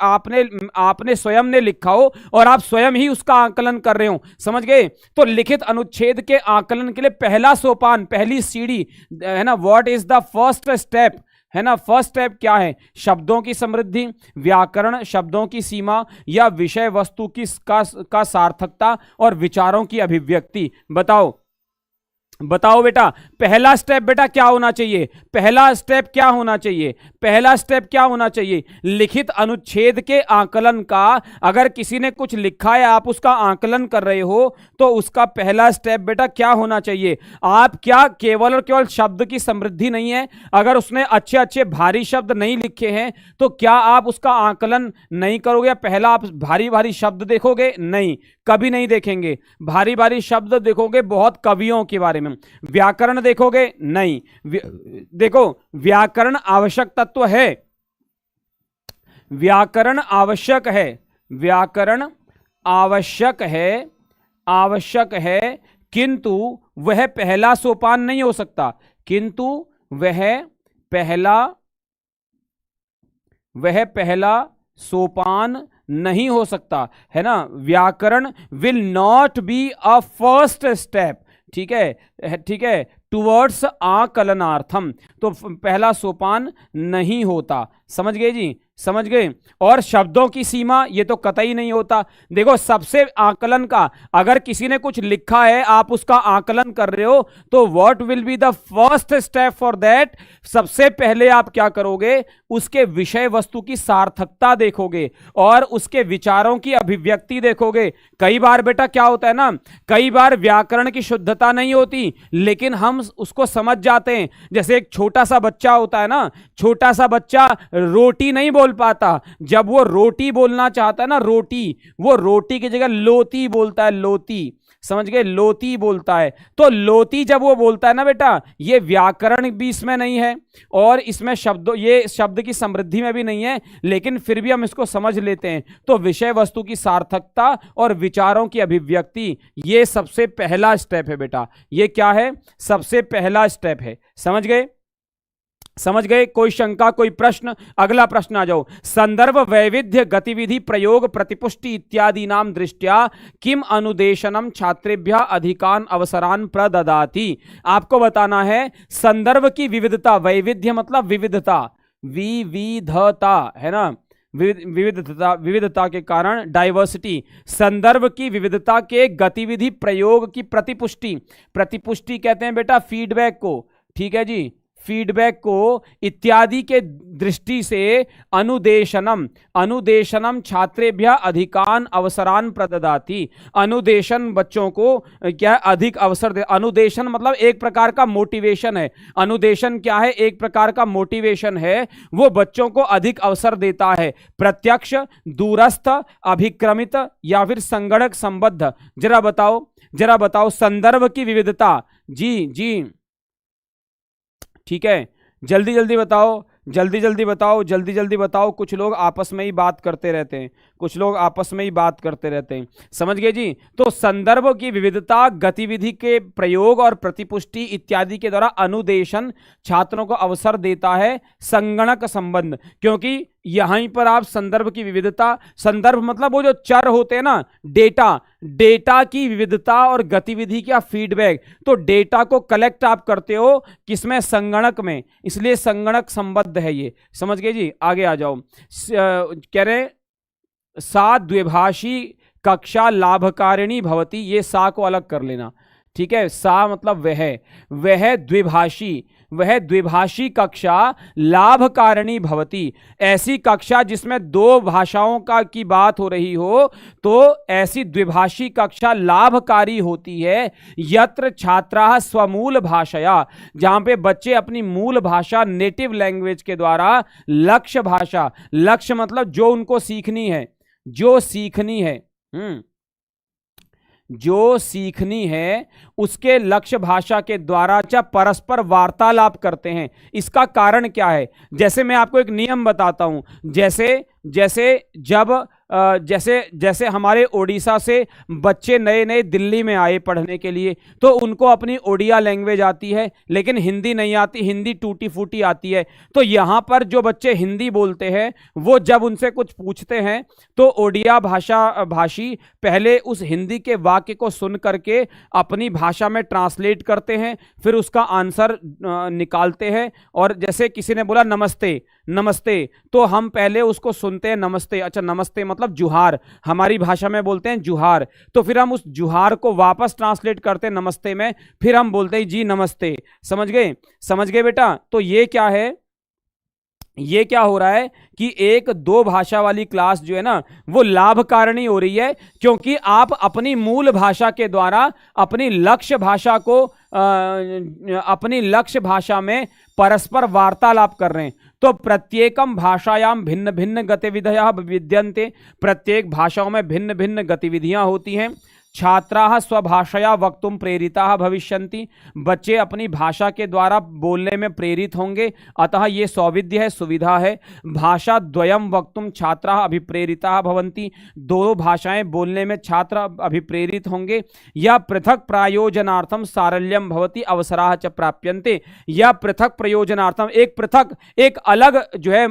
S1: आपने स्वयं ने लिखा हो और आप स्वयं ही उसका आकलन कर रहे हो। समझ गए? तो लिखित अनुच्छेद के आकलन के लिए पहला सोपान, पहली सीढ़ी है ना, what is the first step, है ना। फर्स्ट स्टेप क्या है? शब्दों की समृद्धि, व्याकरण, शब्दों की सीमा, या विषय वस्तु की का सार्थकता और विचारों की अभिव्यक्ति। बताओ, बताओ बेटा, पहला स्टेप बेटा क्या होना चाहिए? पहला स्टेप क्या होना चाहिए? पहला स्टेप क्या होना चाहिए? लिखित अनुच्छेद के आकलन का, अगर किसी ने कुछ लिखा है, आप उसका आकलन कर रहे हो, तो उसका पहला स्टेप बेटा क्या होना चाहिए? आप क्या केवल और केवल शब्द की समृद्धि नहीं है, अगर उसने अच्छे अच्छे भारी शब्द नहीं लिखे हैं तो क्या आप उसका आकलन नहीं करोगे? पहला आप भारी भारी शब्द देखोगे? नहीं, कभी नहीं देखेंगे। भारी भारी शब्द देखोगे बहुत कवियों के बारे में, व्याकरण देखोगे? नहीं। देखो, व्याकरण आवश्यक तत्व है, व्याकरण आवश्यक है, व्याकरण आवश्यक है, आवश्यक है, किंतु वह पहला सोपान नहीं हो सकता, किंतु वह पहला सोपान नहीं हो सकता, है ना। व्याकरण will not be a first step, ठीक है, ठीक है, टुवर्ड्स आकलनार्थम, तो पहला सोपान नहीं होता। समझ गए जी, समझ गए। और शब्दों की सीमा, ये तो कतई नहीं होता। देखो, सबसे आकलन का, अगर किसी ने कुछ लिखा है, आप उसका आकलन कर रहे हो, तो what will be the first step for that? सबसे पहले आप क्या करोगे? उसके विषय वस्तु की सार्थकता देखोगे और उसके विचारों की अभिव्यक्ति देखोगे। कई बार बेटा क्या होता है ना, कई बार व्याकरण की शुद्धता नहीं होती, लेकिन हम उसको समझ जाते हैं। जैसे एक छोटा सा बच्चा होता है ना, छोटा सा बच्चा रोटी नहीं बोल पाता, जब वो रोटी बोलना चाहता है ना, रोटी, वो रोटी की जगह लोती बोलता है, लोती। समझ गए? लोती बोलता है। तो लोती जब वो बोलता है ना बेटा, ये व्याकरण भी इसमें नहीं है और इसमें शब्दों, ये शब्द की समृद्धि में भी नहीं है, लेकिन फिर भी हम इसको समझ लेते हैं। तो विषय वस्तु की सार्थकता और विचारों की अभिव्यक्ति, ये सबसे पहला स्टेप है बेटा। ये क्या है? सबसे पहला स्टेप है। समझ गए, समझ गए। कोई शंका, कोई प्रश्न? अगला प्रश्न आ जाओ। संदर्भ वैविध्य गतिविधि प्रयोग प्रतिपुष्टि इत्यादि नाम दृष्टया किम अनुदेशनम छात्रेभ्यः अधिकान अवसरान प्रददाति। आपको बताना है संदर्भ की विविधता, वैविध्य मतलब विविधता, विविधता, है ना, विविधता, विविधता के कारण डाइवर्सिटी, संदर्भ की विविधता के गतिविधि प्रयोग की प्रतिपुष्टि, प्रतिपुष्टि कहते हैं बेटा फीडबैक को, ठीक है जी, फीडबैक को, इत्यादि के दृष्टि से अनुदेशनम, अनुदेशनम छात्रेभ्यः अधिकान अवसरान प्रददाति। अनुदेशन बच्चों को क्या अधिक अवसर दे। अनुदेशन मतलब एक प्रकार का मोटिवेशन है। अनुदेशन क्या है? एक प्रकार का मोटिवेशन है, वो बच्चों को अधिक अवसर देता है। प्रत्यक्ष, दूरस्थ, अभिक्रमित या फिर संगणक संबद्ध। जरा बताओ, जरा बताओ संदर्भ की विविधता। जी जी, ठीक है, जल्दी जल्दी बताओ, जल्दी जल्दी बताओ, जल्दी जल्दी बताओ। कुछ लोग आपस में ही बात करते रहते हैं, कुछ लोग आपस में ही बात करते रहते हैं, समझ गए जी। तो संदर्भ की विविधता, गतिविधि के प्रयोग और प्रतिपुष्टि इत्यादि के द्वारा अनुदेशन छात्रों को अवसर देता है। संगणक संबंध, क्योंकि यहीं पर आप संदर्भ की विविधता, संदर्भ मतलब वो जो चर होते हैं ना, डेटा की विविधता और गतिविधि का फीडबैक, तो डेटा को कलेक्ट आप करते हो किसमें, संगणक में, इसलिए संगणक संबद्ध है ये, समझ गए जी। आगे आ जाओ, कह रहे सा द्विभाषी कक्षा लाभकारिणी भवती, ये सा को अलग कर लेना, ठीक है। सा मतलब वह द्विभाषी कक्षा लाभकारिणी भवती, ऐसी कक्षा जिसमें दो भाषाओं की बात हो रही हो, तो ऐसी द्विभाषी कक्षा लाभकारी होती है। यत्र छात्राः स्वमूल भाषया, जहां पे बच्चे अपनी मूल भाषा, नेटिव लैंग्वेज के द्वारा लक्ष्य भाषा, लक्ष्य मतलब जो उनको सीखनी है, जो सीखनी है उसके लक्ष्य भाषा के द्वारा परस्पर वार्तालाप करते हैं। इसका कारण क्या है, जैसे मैं आपको एक नियम बताता हूं, जैसे हमारे ओडिशा से बच्चे नए नए दिल्ली में आए पढ़ने के लिए, तो उनको अपनी ओडिया लैंग्वेज आती है लेकिन हिंदी नहीं आती, हिंदी टूटी फूटी आती है। तो यहाँ पर जो बच्चे हिंदी बोलते हैं वो जब उनसे कुछ पूछते हैं तो ओडिया भाषी पहले उस हिंदी के वाक्य को सुन करके अपनी भाषा में ट्रांसलेट करते हैं, फिर उसका आंसर निकालते हैं। और जैसे किसी ने बोला नमस्ते, तो हम पहले उसको सुनते हैं नमस्ते, अच्छा नमस्ते मतलब जुहार, हमारी भाषा में बोलते हैं जुहार, तो फिर हम उस जुहार को वापस ट्रांसलेट करते हैं नमस्ते में, फिर हम बोलते हैं जी नमस्ते। समझ गए बेटा। तो ये क्या हो रहा है कि एक दो भाषा वाली क्लास जो है ना वो लाभकारिणी हो रही है, क्योंकि आप अपनी मूल भाषा के द्वारा अपनी लक्ष्य भाषा में परस्पर वार्तालाप कर रहे हैं। तो प्रत्येकम भाषायाम भिन्न भिन्न गतिविधयः विद्यन्ते, प्रत्येक भाषाओं में भिन्न भिन्न गतिविधियां होती हैं। छात्राः स्वभाषया वक्तुम प्रेरिताः भविष्यन्ति, बच्चे अपनी भाषा के द्वारा बोलने में प्रेरित होंगे, अतः ये सौविध्य है, सुविधा है। भाषा द्वयम वक्तुम छात्राः अभिप्रेरिताः भवन्ति, दो भाषाएं बोलने में छात्र अभिप्रेरित होंगे। या पृथक प्रयोजनार्थम सारल्यम भवति अवसराः च प्राप्यन्ते, या पृथक प्रयोजनार्थम एक अलग जो है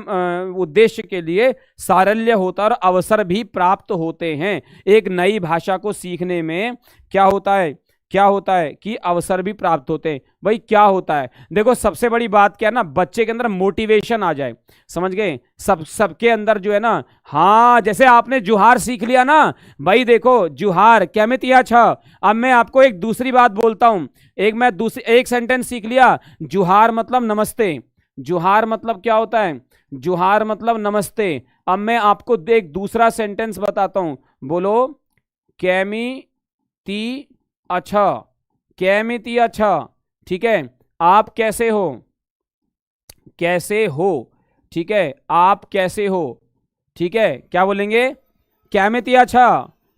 S1: उद्देश्य के लिए सारल्य होता है और अवसर भी प्राप्त होते हैं। एक नई भाषा को सीखने में क्या होता है कि अवसर भी प्राप्त होते हैं। भाई क्या होता है, देखो सबसे बड़ी बात क्या है ना, बच्चे के अंदर मोटिवेशन आ जाए, समझ गए। सबके अंदर जो है ना, हाँ जैसे आपने जुहार सीख लिया ना, भाई देखो जुहार क्या में तिया छ। अब मैं आपको एक दूसरी बात बोलता हूं, एक सेंटेंस सीख लिया, जुहार मतलब नमस्ते, जुहार मतलब क्या होता है, जुहार मतलब नमस्ते। अब मैं आपको एक दूसरा सेंटेंस बताता हूं, बोलो कैमी ती अच्छा, कैमी ती अच्छा, ठीक है। आप कैसे हो, ठीक है, आप कैसे हो, ठीक है। क्या बोलेंगे, कैमी ती अच्छा,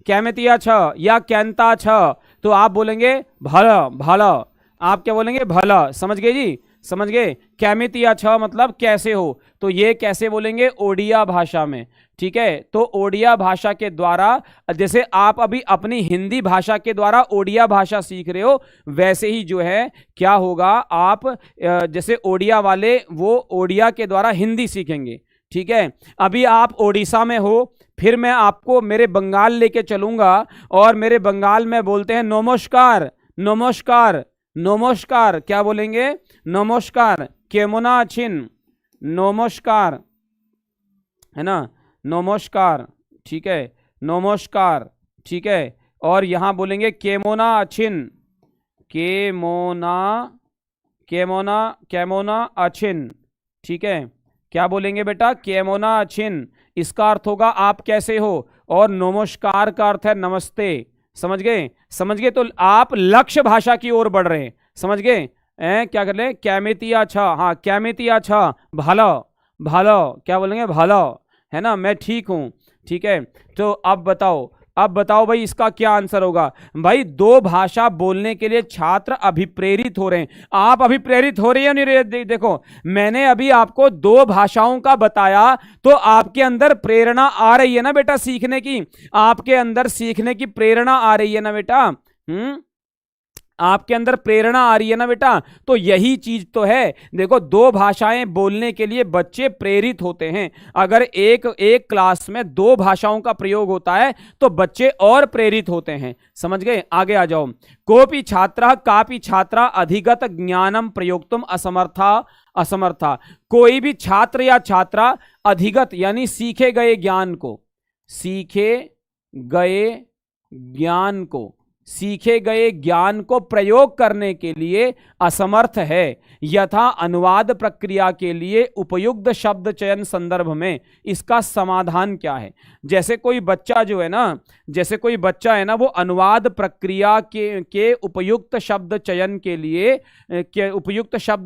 S1: कैमी ती अच्छा या कैंता अच्छा, तो आप बोलेंगे भला, आप क्या बोलेंगे भला, समझ गए जी, समझ गए। कैमिति अच्छा मतलब कैसे हो, तो ये कैसे बोलेंगे, ओडिया भाषा में, ठीक है। तो ओडिया भाषा के द्वारा, जैसे आप अभी अपनी हिंदी भाषा के द्वारा ओडिया भाषा सीख रहे हो, वैसे ही जो है क्या होगा, आप जैसे ओडिया वाले वो ओडिया के द्वारा हिंदी सीखेंगे, ठीक है। अभी आप ओडिशा में हो, फिर मैं आपको मेरे बंगाल लेके चलूंगा और मेरे बंगाल में बोलते हैं नमस्कार, नमस्कार क्या बोलेंगे, नमस्कार, केमोना छिन, नमस्कार, है ना, नमस्कार, ठीक है, नमस्कार, ठीक है। और यहां बोलेंगे केमोना छिन, केमोना अछिन, ठीक है। क्या बोलेंगे बेटा, केमोना अछिन, इसका अर्थ होगा आप कैसे हो, और नमस्कार का अर्थ है नमस्ते, समझ गए। तो आप लक्ष्य भाषा की ओर बढ़ रहे हैं, समझ गए। क्या कर ले, कैमितिया अच्छा, हाँ कैमितिया अच्छा, भलो क्या बोलेंगे, भलो, है ना, मैं ठीक हूं, ठीक है। तो अब बताओ अब बताओ भाई इसका क्या आंसर होगा। भाई दो भाषा बोलने के लिए छात्र अभिप्रेरित हो रहे हैं। आप अभिप्रेरित हो रहे हैं नहीं रहे? देखो मैंने अभी आपको दो भाषाओं का बताया, तो आपके अंदर प्रेरणा आ रही है ना बेटा सीखने की, आपके अंदर सीखने की प्रेरणा आ रही है ना बेटा। आपके अंदर प्रेरणा आ रही है ना बेटा। तो यही चीज तो है। देखो दो भाषाएं बोलने के लिए बच्चे प्रेरित होते हैं। अगर एक क्लास में दो भाषाओं का प्रयोग होता है तो बच्चे और प्रेरित होते हैं। समझ गए? आगे आ जाओ। कोपि छात्रः कापि छात्रा अधिगत ज्ञानम प्रयोक्तुम असमर्था। कोई भी छात्र या छात्रा अधिगत यानी सीखे गए ज्ञान को प्रयोग करने के लिए असमर्थ है। यथा अनुवाद प्रक्रिया के लिए उपयुक्त शब्द चयन संदर्भ में इसका समाधान क्या है। जैसे कोई बच्चा जो है ना, वो अनुवाद प्रक्रिया के उपयुक्त शब्द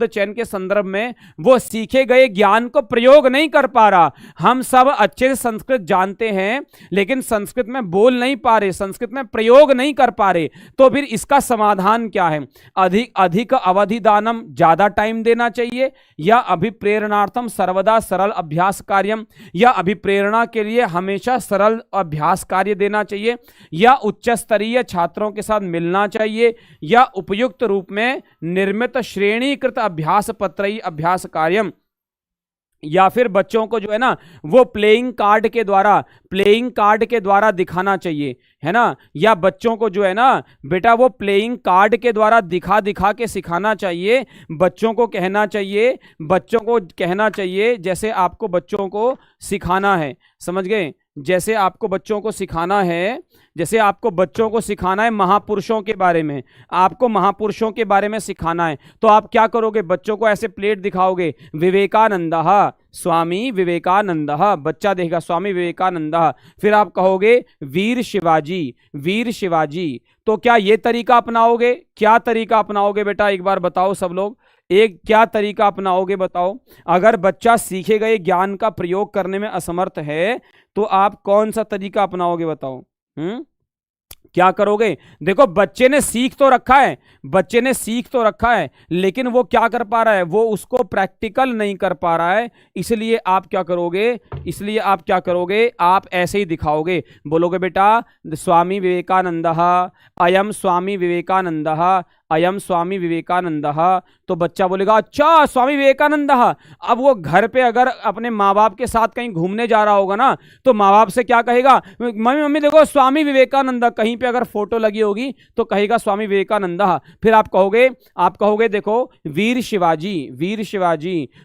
S1: चयन के संदर्भ में वो सीखे गए ज्ञान को प्रयोग नहीं कर पा रहा। हम सब अच्छे से संस्कृत जानते हैं लेकिन संस्कृत में बोल नहीं पा रहे, संस्कृत में प्रयोग नहीं कर पा रहे। तो फिर इसका समाधान क्या है? अधिक अवधि दानम, ज्यादा टाइम देना चाहिए, या अभिप्रेरणार्थम सर्वदा सरल अभ्यास कार्यम, या अभिप्रेरणा के लिए हमेशा सरल अभ्यास कार्य देना चाहिए, या उच्च स्तरीय छात्रों के साथ मिलना चाहिए, या उपयुक्त रूप में निर्मित श्रेणीकृत अभ्यास पत्रई अभ्यास कार्यम, या फिर बच्चों को जो है ना वो प्लेइंग कार्ड के द्वारा दिखाना चाहिए, है ना। या बच्चों को जो है ना बेटा वो प्लेइंग कार्ड के द्वारा दिखा के सिखाना चाहिए। बच्चों को कहना चाहिए जैसे आपको बच्चों को सिखाना है। समझ गए? जैसे आपको बच्चों को सिखाना है महापुरुषों के बारे में, आपको महापुरुषों के बारे में सिखाना है, तो आप क्या करोगे? बच्चों को ऐसे प्लेट दिखाओगे, विवेकानंदः स्वामी विवेकानंदः, बच्चा देखेगा स्वामी विवेकानंदः। फिर आप कहोगे वीर शिवाजी। तो क्या ये तरीका अपनाओगे? क्या तरीका अपनाओगे बेटा एक बार बताओ सब लोग, क्या तरीका अपनाओगे बताओ। अगर बच्चा सीखे गए ज्ञान का प्रयोग करने में असमर्थ है तो आप कौन सा तरीका अपनाओगे बताओ? क्या करोगे? देखो बच्चे ने सीख तो रखा है लेकिन वो क्या कर पा रहा है? वो उसको प्रैक्टिकल नहीं कर पा रहा है। इसलिए आप क्या करोगे? आप ऐसे ही दिखाओगे, बोलोगे बेटा स्वामी विवेकानंदः, अयम स्वामी विवेकानंदः। तो बच्चा बोलेगा अच्छा स्वामी विवेकानंदः। अब वो घर पे अगर अपने माँ बाप के साथ कहीं घूमने जा रहा होगा ना तो माँ बाप से क्या कहेगा? मम्मी देखो स्वामी विवेकानंद, कहीं पे अगर फोटो लगी होगी तो कहेगा स्वामी विवेकानंदः। फिर आप कहोगे देखो वीर शिवाजी,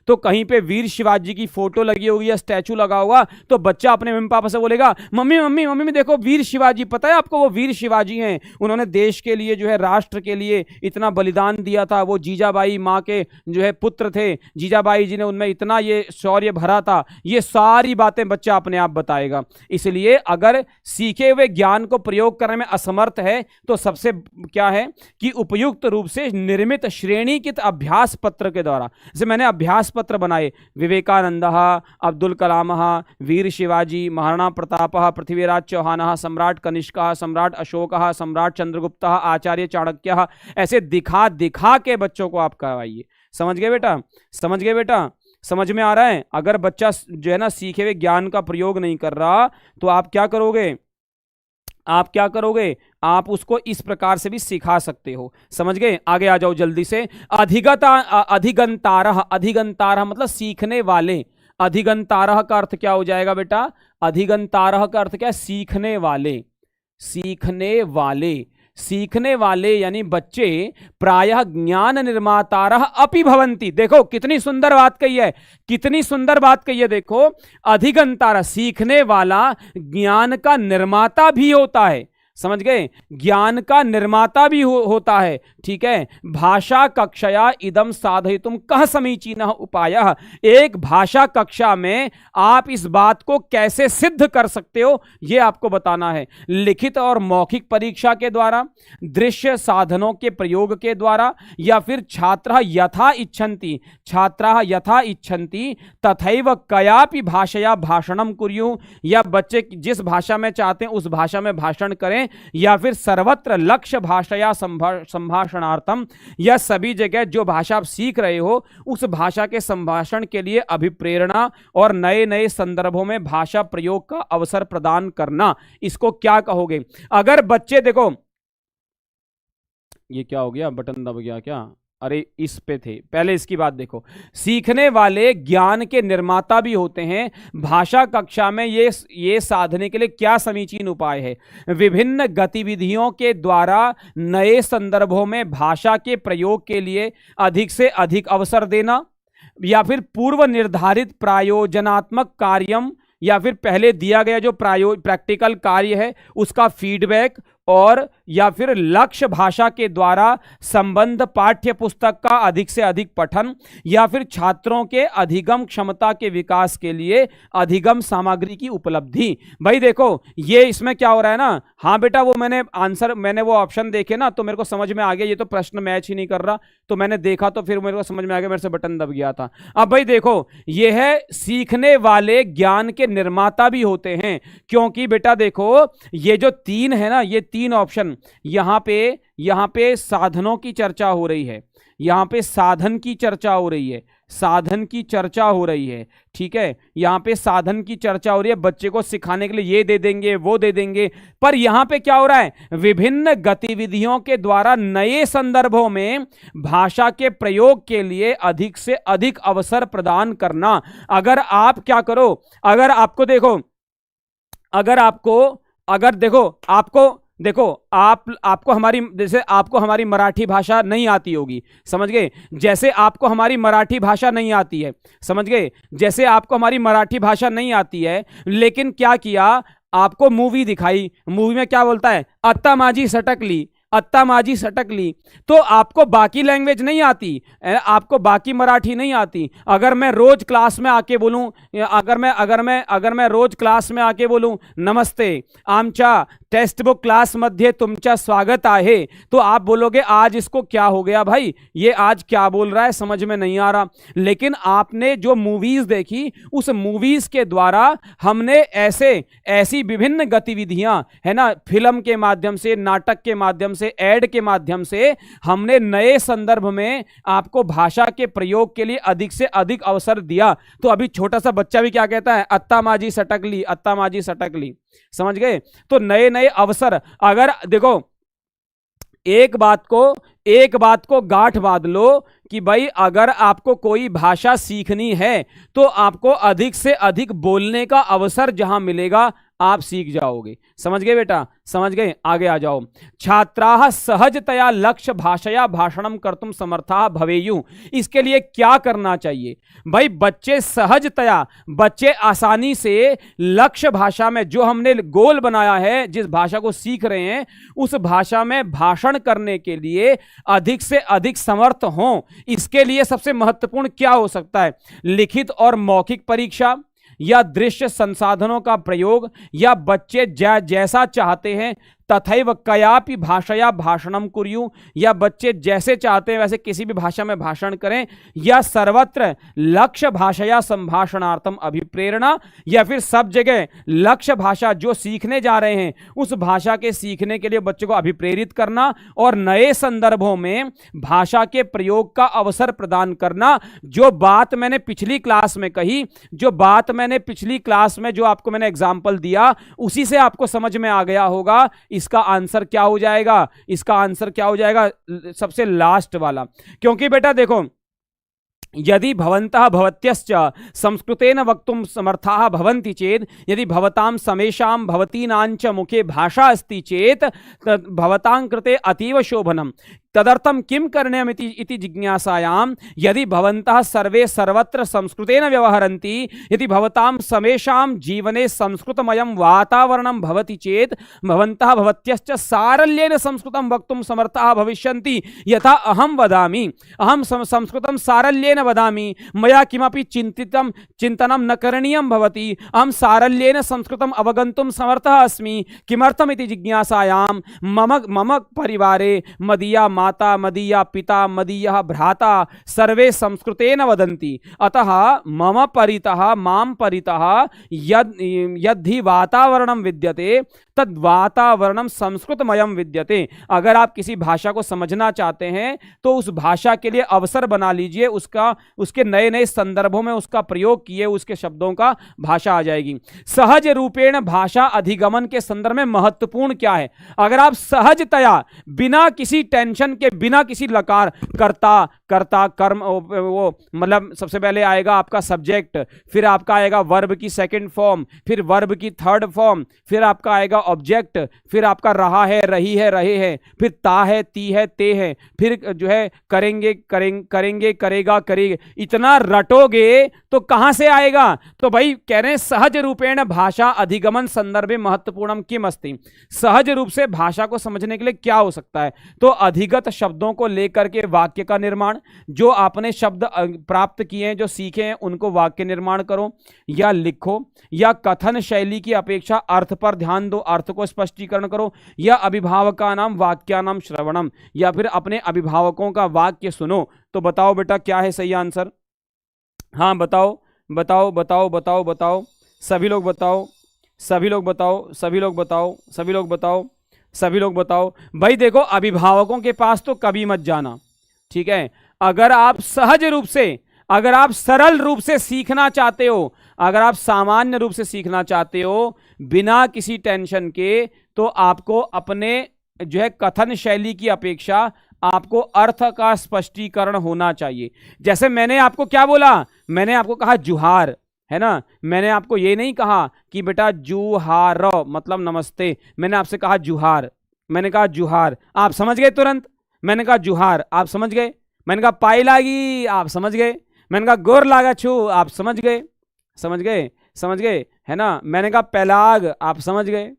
S1: तो कहीं पे वीर शिवाजी की फोटो लगी होगी या स्टैचू लगा होगा तो बच्चा अपने मम्मी पापा से बोलेगा मम्मी देखो वीर शिवाजी, पता है आपको वो वीर शिवाजी हैं, उन्होंने देश के लिए जो है राष्ट्र के लिए इतना बलिदान दिया था, वो जीजाबाई माँ के जो है पुत्र थे, जीजाबाई जी ने उनमें इतना ये शौर्य भरा था। ये सारी बातें बच्चा अपने आप बताएगा। इसलिए अगर सीखे हुए ज्ञान को प्रयोग करने में असमर्थ है तो सबसे क्या है कि उपयुक्त रूप से निर्मित श्रेणीकृत अभ्यास पत्र के द्वारा, जैसे मैंने अभ्यास पत्र बनाए, विवेकानंदः, अब्दुल कलामः, वीर शिवाजी, महाराणा प्रतापः, पृथ्वीराज चौहानः, सम्राट कनिष्कः, सम्राट अशोकः, सम्राट चंद्रगुप्तः, आचार्य चाणक्यः, ऐसे दिखा के बच्चों को आप करवाइए। समझ गए बेटा? समझ में आ रहा है? अगर बच्चा जो है ना सीखे हुए ज्ञान का प्रयोग नहीं कर रहा तो आप क्या करोगे? आप उसको इस प्रकार से भी सिखा सकते हो। समझ गए? आगे आ जाओ जल्दी से। अधिगंतारः मतलब सीखने वाले। अधिगंतारः का अर्थ क्या हो जाएगा बेटा? अधिगंतारः का अर्थ क्या है? सीखने वाले यानी बच्चे प्रायः ज्ञान निर्मातारः अपि भवन्ति। देखो कितनी सुंदर बात कही है, देखो अधिगंतारः सीखने वाला ज्ञान का निर्माता भी होता है। समझ गए, ज्ञान का निर्माता भी होता है। ठीक है, भाषा कक्षया इदम साधयितुम कह समीचीनः उपायः। एक भाषा कक्षा में आप इस बात को कैसे सिद्ध कर सकते हो यह आपको बताना है। लिखित और मौखिक परीक्षा के द्वारा, दृश्य साधनों के प्रयोग के द्वारा, या फिर छात्रः यथा इच्छन्ति तथैव कयापि भाषया भाषणम कुर्युः, या बच्चे जिस भाषा में चाहते हैं उस भाषा में भाषण करें, या फिर सर्वत्र लक्ष्य भाषया संभाषणार्थम, या सभी जगह जो भाषा आप सीख रहे हो उस भाषा के संभाषण के लिए अभिप्रेरणा और नए नए संदर्भों में भाषा प्रयोग का अवसर प्रदान करना। इसको क्या कहोगे? अगर बच्चे देखो, ये क्या हो गया, बटन दब गया क्या? अरे इस पे थे, पहले इसकी बात देखो। सीखने वाले ज्ञान के निर्माता भी होते हैं। भाषा कक्षा में ये साधने के लिए क्या समीचीन उपाय है? विभिन्न गतिविधियों के द्वारा नए संदर्भों में भाषा के प्रयोग के लिए अधिक से अधिक अवसर देना, या फिर पूर्व निर्धारित प्रायोजनात्मक कार्यम, या फिर पहले दिया गया जो प्रैक्टिकल कार्य है उसका फीडबैक, और या फिर लक्ष्य भाषा के द्वारा संबंध पाठ्य पुस्तक का अधिक से अधिक पठन, या फिर छात्रों के अधिगम क्षमता के विकास के लिए अधिगम सामग्री की उपलब्धि। भाई देखो ये इसमें क्या हो रहा है ना, हाँ बेटा वो मैंने वो ऑप्शन देखे ना तो मेरे को समझ में आ गया, ये तो प्रश्न मैच ही नहीं कर रहा, तो मैंने देखा तो फिर मेरे को समझ में आ गया, मेरे से बटन दब गया था। अब भाई देखो ये है सीखने वाले ज्ञान के निर्माता भी होते हैं, क्योंकि बेटा देखो ये जो तीन है ना, ये तीन ऑप्शन, यहां पे साधनों की चर्चा हो रही है, यहां पे साधन की चर्चा हो रही है, साधन की चर्चा हो रही है। ठीक है, यहां पे साधन की चर्चा हो रही है, बच्चे को सिखाने के लिए ये दे देंगे वो दे देंगे, पर यहां पे क्या हो रहा है, विभिन्न गतिविधियों के द्वारा नए संदर्भों में भाषा के प्रयोग के लिए अधिक से अधिक अवसर प्रदान करना। अगर आप क्या करो, अगर आपको देखो, आपको हमारी, जैसे आपको हमारी मराठी भाषा नहीं आती होगी, समझ गए, जैसे आपको हमारी मराठी भाषा नहीं आती है, समझ गए, जैसे आपको हमारी मराठी भाषा नहीं आती है, लेकिन क्या किया, आपको मूवी दिखाई, मूवी में क्या बोलता है, अत्ता माझी सटकली, अत्ता माझी सटकली, तो आपको बाकी लैंग्वेज नहीं आती, आपको बाकी मराठी नहीं आती। अगर मैं रोज क्लास में आके बोलूं, अगर मैं रोज क्लास में आके बोलूं नमस्ते आमच्या टेक्स्ट बुक क्लास मध्ये तुमचा स्वागत आहे, तो आप बोलोगे आज इसको क्या हो गया भाई, ये आज क्या बोल रहा है, समझ में नहीं आ रहा। लेकिन आपने जो मूवीज देखी, उस मूवीज के द्वारा हमने ऐसी विभिन्न गतिविधियां है ना, फिल्म के माध्यम से, नाटक के माध्यम से, एड के माध्यम से हमने नए संदर्भ में आपको भाषा के प्रयोग के लिए अधिक से अधिक अवसर दिया। तो अभी छोटा सा बच्चा भी क्या कहता है, अत्ता माझी सटकली, अत्ता माझी सटकली, समझ गए। तो नए नए अवसर, अगर देखो एक बात को गांठ बांध लो कि भाई अगर आपको कोई भाषा सीखनी है तो आपको अधिक से अधिक बोलने का अवसर जहां मिलेगा आप सीख जाओगे। समझ गए बेटा, समझ गए, आगे आ जाओ। छात्राः सहजतया लक्ष्य भाषया भाषणम कर्तुम समर्थाः भवेयुः। इसके लिए क्या करना चाहिए भाई, बच्चे सहजतया, बच्चे आसानी से लक्ष्य भाषा में, जो हमने गोल बनाया है, जिस भाषा को सीख रहे हैं उस भाषा में भाषण करने के लिए अधिक से अधिक समर्थ हों। इसके लिए सबसे महत्वपूर्ण क्या हो सकता है, लिखित और मौखिक परीक्षा, या दृश्य संसाधनों का प्रयोग, या बच्चे जैसा चाहते हैं तथैव कयापि भाषया भाषणम कुर्युः, या बच्चे जैसे चाहते हैं वैसे किसी भी भाषा में भाषण करें, या सर्वत्र लक्ष्य भाषया संभाषणार्थम अभिप्रेरणा, या फिर सब जगह लक्ष्य भाषा जो सीखने जा रहे हैं उस भाषा के सीखने के लिए बच्चों को अभिप्रेरित करना, और नए संदर्भों में भाषा के प्रयोग का अवसर प्रदान करना। जो बात मैंने पिछली क्लास में कही, जो आपको मैंने एग्जाम्पल दिया, उसी से आपको समझ में आ गया होगा इसका आंसर क्या हो जाएगा, इसका आंसर क्या हो जाएगा, सबसे लास्ट वाला। क्योंकि बेटा देखो, यदि भवन्तः भवत्यश्च संस्कृतेन वक्तुं समर्थाः भवन्ति चेत्, यदि भवतां समेषां भवतीनां च मुखे भाषा अस्ति चेत् भवतां कृते अतीव शोभनम्। तदर्थम किम करणीयम् इति जिज्ञासायां यदि भवन्तः सर्वे सर्वत्र संस्कृतेन व्यवहरन्ति, यदि भवतां समेषां जीवने संस्कृतमयं वातावरणं भवति चेत् भवन्तः भवत्यश्च सारल्येन संस्कृतं वक्तुं समर्थाः भविष्यन्ति। यथा अहं वदामि, अहं संस्कृतं सारल्येन वदामि, मया किमपि चिन्तनं न करणीयं भवति, अहं सारल्येन संस्कृतम् अवगन्तुं समर्थः अस्मि। किमर्थमिति जिज्ञासायां मम परिवारे मदीया माता, मदीया पिता, मदीयः भ्राता सर्वे संस्कृतेन वदन्ति। अतः मम परितः, मां परितः यद्धि वातावरणं विद्यते तद वातावरणं संस्कृतमयं विद्यते। अगर आप किसी भाषा को समझना चाहते हैं तो उस भाषा के लिए अवसर बना लीजिए, उसके नए नए संदर्भों में उसका प्रयोग किए, उसके शब्दों का भाषा आ जाएगी। सहज रूपेण भाषा अधिगमन के संदर्भ में महत्वपूर्ण क्या है? अगर आप सहजतया बिना किसी टेंशन के, बिना किसी लकार, कर्ता कर्म, वो मतलब सबसे पहले आएगा आपका सब्जेक्ट, फिर आपका आएगा वर्ब की सेकंड फॉर्म, फिर वर्ब की थर्ड फॉर्म, फिर आपका आएगा ऑब्जेक्ट, फिर आपका रहा है, रही है, रहे हैं, फिर ता है, ती है, ते है, फिर जो है करेंगे, करेगा, करेगा। इतना रटोगे तो कहां से आएगा? तो भाई कह रहे हैं सहज रूपेण भाषा अधिगमन संदर्भे महत्वपूर्णम किम अस्ति। सहज रूप से भाषा को समझने के लिए क्या हो सकता है? तो अधिगत शब्दों को लेकर के वाक्य का निर्माण, जो आपने शब्द प्राप्त किए हैं, जो सीखे हैं, उनको वाक्य निर्माण करो या लिखो, या कथन शैली की अपेक्षा अर्थ पर ध्यान दो, अर्थ को स्पष्टीकरण करो, या अभिभावका नाम वाक्यानाम श्रवणम, या फिर अपने अभिभावकों का वाक्य सुनो। तो बताओ बेटा क्या है सही आंसर? हाँ बताओ बताओ बताओ बताओ बताओ, सभी लोग बताओ, सभी लोग बताओ, सभी लोग बताओ, सभी लोग बताओ, सभी लोग बताओ। भाई देखो, अभिभावकों के पास तो कभी मत जाना, ठीक है? अगर आप सहज रूप से, अगर आप सरल रूप से सीखना चाहते हो, अगर आप सामान्य रूप से सीखना चाहते हो बिना किसी टेंशन के, तो आपको अपने जो है कथन शैली की अपेक्षा आपको अर्थ का स्पष्टीकरण होना चाहिए। जैसे मैंने आपको क्या बोला? मैंने आपको कहा जुहार, है ना? मैंने आपको ये नहीं कहा कि बेटा जुहार मतलब नमस्ते, मैंने आपसे कहा जुहार, मैंने कहा जुहार, आप समझ गए तुरंत। मैंने कहा जुहार, आप समझ गए। मैंने कहा पाई लागी, आप समझ गए। मैंने कहा गोर लागा छू, आप समझ गए, समझ गए, समझ गए, है ना? मैंने कहा पैलाग, आप समझ गए,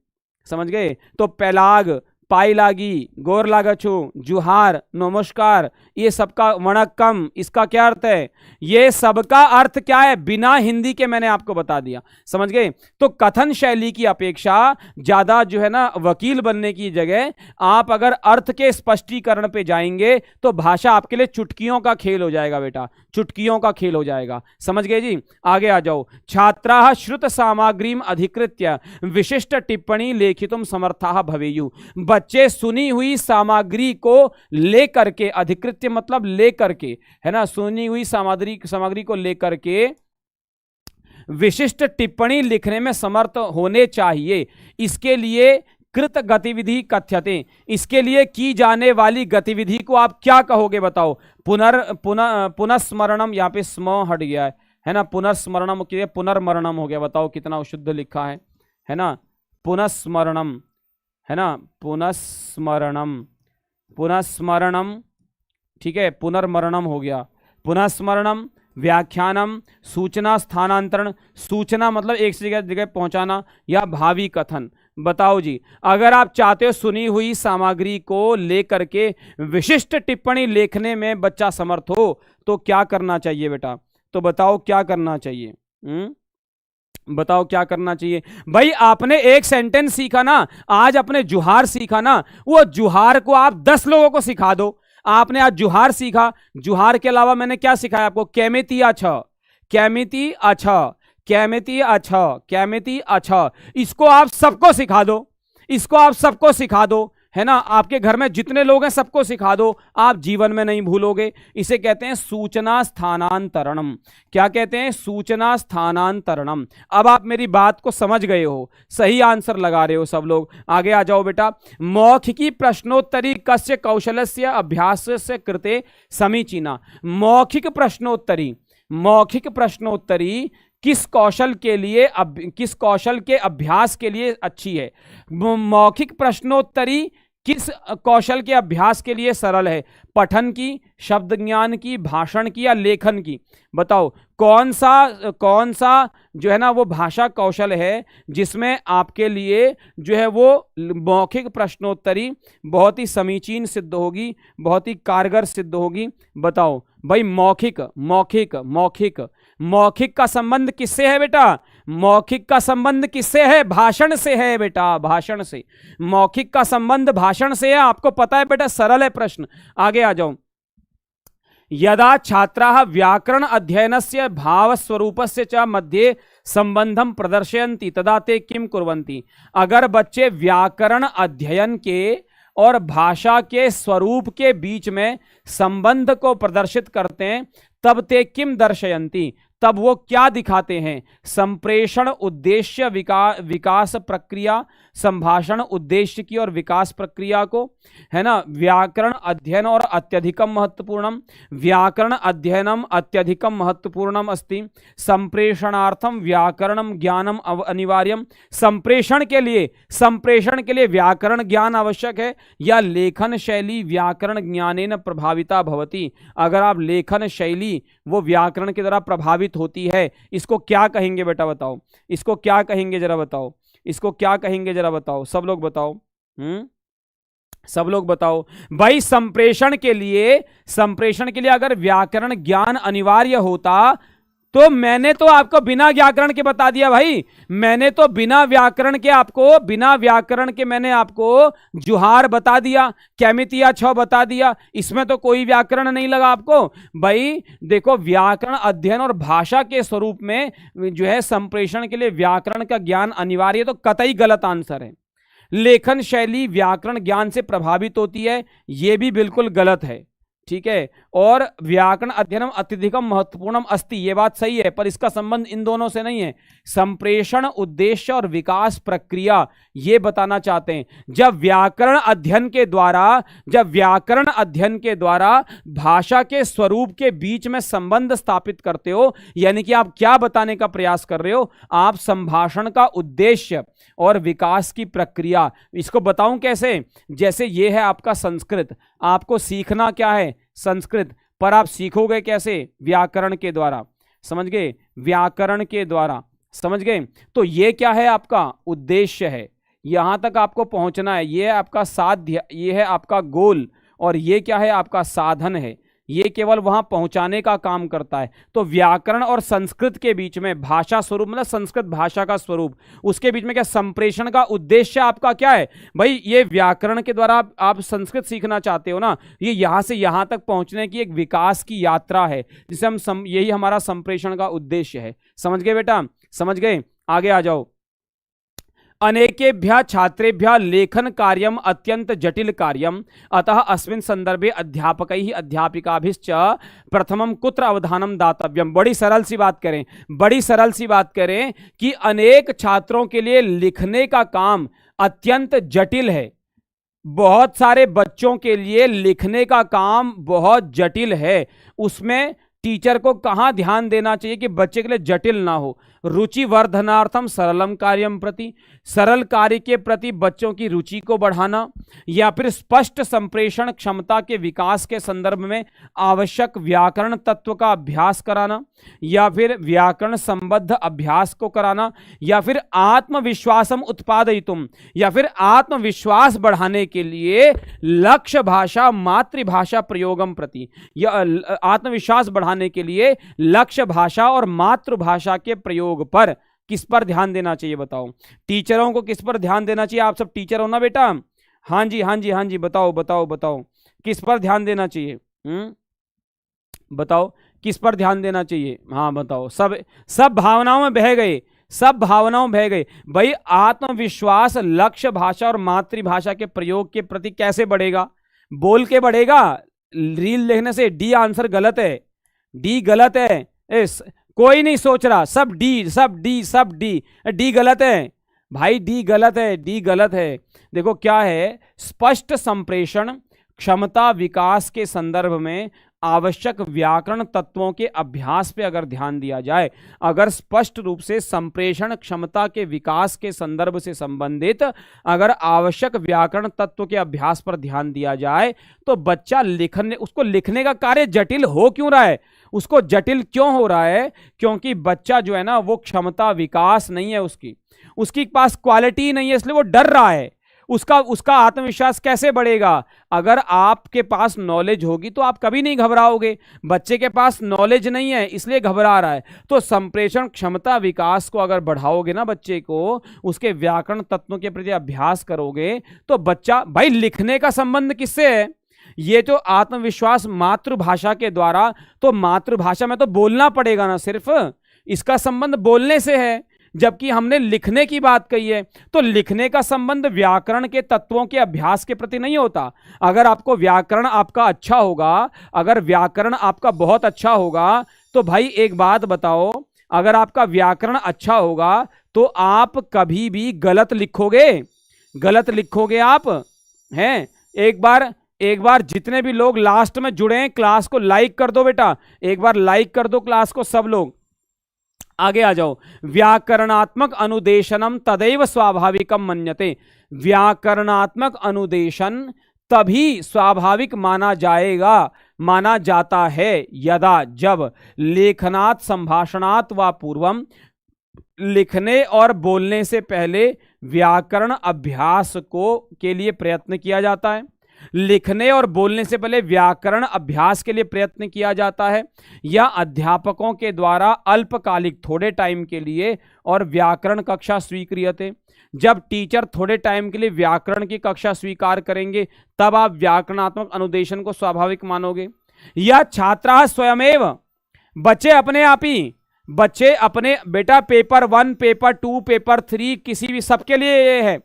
S1: समझ गए। तो पैलाग, पाई लागी, गोर लागा छू, जुहार, नमस्कार, ये सबका वणक्कम, इसका क्या अर्थ है? ये सबका अर्थ क्या है? बिना हिंदी के मैंने आपको बता दिया, समझ गए? तो कथन शैली की अपेक्षा ज्यादा जो है ना, वकील बनने की जगह आप अगर अर्थ के स्पष्टीकरण पे जाएंगे तो भाषा आपके लिए चुटकियों का खेल हो जाएगा बेटा, चुटकियों का खेल हो जाएगा। समझ गए जी? आगे आ जाओ। छात्राः श्रुत सामग्रीम अधिकृत्य विशिष्ट टिप्पणी लेखितुम समर्थाः भवेयु। बच्चे सुनी हुई सामग्री को लेकर के, अधिकृत्य मतलब लेकर के, है ना? सुनी हुई सामग्री को लेकर के विशिष्ट टिप्पणी लिखने में समर्थ होने चाहिए। इसके लिए कृत गतिविधि कथ्यते, इसके लिए की जाने वाली गतिविधि को आप क्या कहोगे बताओ? पुनर्स्मरणम, यहाँ पे स्म हट गया है ना? पुनर्स्मरणम के लिए पुनर्मरणम हो गया। बताओ कितना शुद्ध लिखा है ना? पुनस्मरणम, है ना? पुनस्मरणम, पुनस्मरणम, ठीक है, पुनर्मरणम हो गया। पुनस्मरणम, व्याख्यानम, सूचना स्थानांतरण, सूचना मतलब एक से जगह पहुंचाना, या भावी कथन। बताओ जी, अगर आप चाहते हो सुनी हुई सामग्री को लेकर के विशिष्ट टिप्पणी लिखने में बच्चा समर्थ हो, तो क्या करना चाहिए बेटा? तो बताओ क्या करना चाहिए? बताओ क्या करना चाहिए? भाई आपने एक सेंटेंस सीखा ना, आज अपने जुहार सीखा ना, वो जुहार को आप 10 लोगों को सिखा दो। आपने आज जुहार सीखा, जुहार के अलावा मैंने क्या सिखाया आपको? कैमिति अच्छा, कैमिति अच्छा, कैमिति अच्छा, कैमिति अच्छा, इसको आप सबको सिखा दो, इसको आप सबको सिखा दो, है ना? आपके घर में जितने लोग हैं सबको सिखा दो, आप जीवन में नहीं भूलोगे। इसे कहते हैं सूचना स्थानांतरणम। क्या कहते हैं? सूचना स्थानांतरणम। अब आप मेरी बात को समझ गए हो, सही आंसर लगा रहे हो सब लोग। आगे आ जाओ बेटा। मौखिकी प्रश्नोत्तरी कस्य कौशलस्य अभ्यासस्य कृते समीचीना। मौखिक प्रश्नोत्तरी, मौखिक प्रश्नोत्तरी किस कौशल के लिए, किस कौशल के अभ्यास के लिए अच्छी है? मौखिक प्रश्नोत्तरी किस कौशल के अभ्यास के लिए सरल है? पठन की, शब्द ज्ञान की, भाषण की या लेखन की? बताओ कौन सा जो है ना वो भाषा कौशल है जिसमें आपके लिए जो है वो मौखिक प्रश्नोत्तरी बहुत ही समीचीन सिद्ध होगी, बहुत ही कारगर सिद्ध होगी? बताओ भाई। मौखिक मौखिक मौखिक मौखिक का संबंध किससे है बेटा? मौखिक का संबंध किससे है? भाषण से है बेटा, भाषण से। मौखिक का संबंध भाषण से है, आपको पता है बेटा, सरल है प्रश्न। आगे आ जाओ। यदा छात्राः व्याकरण अध्ययनस्य भावस्वरूपस्य च मध्ये संबंधम प्रदर्शयन्ति तदा ते किम कुर्वन्ति? अगर बच्चे व्याकरण अध्ययन के और भाषा के स्वरूप के बीच में संबंध को प्रदर्शित करते हैं, तब ते किम दर्शयन्ति, तब वो क्या दिखाते हैं? संप्रेषण उद्देश्य विकास प्रक्रिया, संभाषण उद्देश्य की और विकास प्रक्रिया को, है ना। व्याकरण अध्ययन और अत्यधिकम महत्वपूर्णम, व्याकरण अध्ययनम अत्यधिकम महत्वपूर्णम अस्ति। संप्रेषणार्थम व्याकरणम ज्ञानम अनिवार्यम, संप्रेषण के लिए व्याकरण ज्ञान आवश्यक है। या लेखन शैली व्याकरण ज्ञानेन प्रभाविता भवति, अगर आप लेखन शैली वो व्याकरण के द्वारा प्रभावित होती है, इसको क्या कहेंगे बेटा? बताओ इसको क्या कहेंगे, जरा बताओ इसको क्या कहेंगे, जरा बताओ, सब लोग बताओ। सब लोग बताओ भाई। संप्रेषण के लिए अगर व्याकरण ज्ञान अनिवार्य होता तो मैंने तो आपको बिना व्याकरण के बता दिया भाई। मैंने तो बिना व्याकरण के मैंने आपको जुहार बता दिया, कैमितिया छ बता दिया, इसमें तो कोई व्याकरण नहीं लगा आपको भाई। देखो व्याकरण अध्ययन और भाषा के स्वरूप में जो है संप्रेषण के लिए व्याकरण का ज्ञान अनिवार्य है, तो कतई गलत आंसर है। लेखन शैली व्याकरण ज्ञान से प्रभावित होती है, यह भी बिल्कुल गलत है, ठीक है। और व्याकरण अध्ययनम अत्यधिकम महत्वपूर्णम अस्ति, ये बात सही है, पर इसका संबंध इन दोनों से नहीं है। संप्रेषण उद्देश्य और विकास प्रक्रिया ये बताना चाहते हैं। जब व्याकरण अध्ययन के द्वारा भाषा के स्वरूप के बीच में संबंध स्थापित करते हो, यानी कि आप क्या बताने का प्रयास कर रहे हो? आप संभाषण का उद्देश्य और विकास की प्रक्रिया। इसको बताऊं कैसे? जैसे ये है आपका संस्कृत, आपको सीखना क्या है? संस्कृत, पर आप सीखोगे कैसे? व्याकरण के द्वारा, समझ गए? व्याकरण के द्वारा, समझ गए? तो ये क्या है? आपका उद्देश्य है, यहां तक आपको पहुंचना है, ये है आपका साध्य, ये है आपका गोल, और ये क्या है? आपका साधन है, ये केवल वहां पहुंचाने का काम करता है। तो व्याकरण और संस्कृत के बीच में भाषा स्वरूप, मतलब संस्कृत भाषा का स्वरूप, उसके बीच में क्या संप्रेषण का उद्देश्य आपका क्या है भाई? ये व्याकरण के द्वारा आप संस्कृत सीखना चाहते हो ना, ये यहां से यहां तक पहुंचने की एक विकास की यात्रा है, जिसे हम यही हमारा संप्रेषण का उद्देश्य है। समझ गए बेटा? समझ गए? आगे आ जाओ। अनेकेभ्यः छात्रेभ्यः लेखन कार्यम अत्यंत जटिल कार्यम, अतः अस्मिन् संदर्भे अध्यापकैः अध्यापिकाभिश्च प्रथमं कुत्र अवधानम दातव्यम। बड़ी सरल सी बात करें कि अनेक छात्रों के लिए लिखने का काम अत्यंत जटिल है। बहुत सारे बच्चों के लिए लिखने का काम बहुत जटिल है। उसमें टीचर को कहां ध्यान देना चाहिए कि बच्चे के लिए जटिल ना हो? रुचि वर्धनार्थम सरलम कार्यम प्रति, सरल कार्य के प्रति बच्चों की रुचि को बढ़ाना, या फिर स्पष्ट संप्रेषण क्षमता के विकास के संदर्भ में आवश्यक व्याकरण तत्व का अभ्यास कराना, या फिर व्याकरण संबद्ध अभ्यास को कराना, या फिर आत्मविश्वासम उत्पादयितुम, या फिर आत्मविश्वास बढ़ाने के लिए लक्ष्य भाषा मातृभाषा प्रयोगम प्रति, या आत्मविश्वास बढ़ाने के लिए लक्ष्य भाषा और मातृभाषा के प्रयोग पर किस पर ध्यान देना चाहिए? बताओ टीचरों को किस पर ध्यान देना चाहिए? आप सब टीचर हो ना बेटा? हाँ जी, हाँ जी, हाँ जी, बताओ किस पर ध्यान देना चाहिए? बताओ किस पर ध्यान देना चाहिए? हाँ बताओ। सब भावनाओं में बह गए भाई। आत्मविश्वास लक्ष्य भाषा और मातृभाषा के प्रयोग के प्रति कैसे बढ़ेगा? बोल के बढ़ेगा, रील लिखने से? डी आंसर गलत है, डी गलत है। कोई नहीं सोच रहा, सब डी गलत है भाई, डी गलत है। देखो क्या है? स्पष्ट संप्रेषण क्षमता विकास के संदर्भ में आवश्यक व्याकरण तत्वों के अभ्यास पे अगर ध्यान दिया जाए, अगर स्पष्ट रूप से संप्रेषण क्षमता के विकास के संदर्भ से संबंधित अगर आवश्यक व्याकरण तत्व के अभ्यास पर ध्यान दिया जाए, तो बच्चा उसको लिखने का कार्य जटिल हो क्यों रहा है? उसको जटिल क्यों हो रहा है? क्योंकि बच्चा जो है ना, वो क्षमता विकास नहीं है, उसकी पास क्वालिटी नहीं है, इसलिए वो डर रहा है। उसका आत्मविश्वास कैसे बढ़ेगा? अगर आपके पास नॉलेज होगी तो आप कभी नहीं घबराओगे। बच्चे के पास नॉलेज नहीं है इसलिए घबरा रहा है। तो संप्रेषण क्षमता विकास को अगर बढ़ाओगे ना, बच्चे को उसके व्याकरण तत्वों के प्रति अभ्यास करोगे, तो बच्चा, भाई लिखने का संबंध किससे है? ये तो आत्मविश्वास मातृभाषा के द्वारा, तो मातृभाषा में तो बोलना पड़ेगा ना, सिर्फ इसका संबंध बोलने से है, जबकि हमने लिखने की बात कही है। तो लिखने का संबंध व्याकरण के तत्वों के अभ्यास के प्रति नहीं होता। अगर आपको व्याकरण आपका अच्छा होगा, अगर व्याकरण आपका बहुत अच्छा होगा, तो भाई एक बात बताओ, अगर आपका व्याकरण अच्छा होगा तो आप कभी भी गलत लिखोगे आप हैं? एक बार जितने भी लोग लास्ट में जुड़े हैं, क्लास को लाइक कर दो बेटा, एक बार लाइक कर दो क्लास को सब लोग। आगे आ जाओ। व्याकरणात्मक अनुदेशनम तदैव स्वाभाविकम मन्यते। व्याकरणात्मक अनुदेशन तभी स्वाभाविक माना जाता है यदा, जब लेखनात् संभाषणात् व पूर्वम, लिखने और बोलने से पहले व्याकरण अभ्यास के लिए प्रयत्न किया जाता है। लिखने और बोलने से पहले व्याकरण अभ्यास के लिए प्रयत्न किया जाता है, या अध्यापकों के द्वारा अल्पकालिक थोड़े टाइम के लिए और व्याकरण कक्षा स्वीक्रियते। जब टीचर थोड़े टाइम के लिए व्याकरण की कक्षा स्वीकार करेंगे, तब आप व्याकरणात्मक अनुदेशन को स्वाभाविक मानोगे। या छात्रा स्वयमेव, बच्चे अपने बेटा पेपर 1, पेपर 2, पेपर 3, किसी भी, सबके लिए ये है।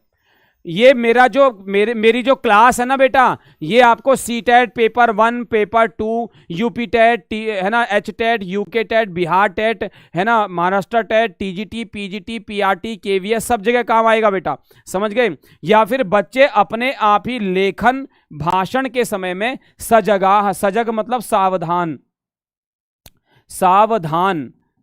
S1: ये मेरी जो क्लास है ना बेटा, ये आपको C TET paper 1, paper 2, UP TET है ना, H TET, UK TET, Bihar TET है ना, Maharashtra TET, TGT, PGT, PRT, KVS, सब जगह काम आएगा बेटा, समझ गए? या फिर बच्चे अपने आप ही लेखन भाषण के समय में सजग मतलब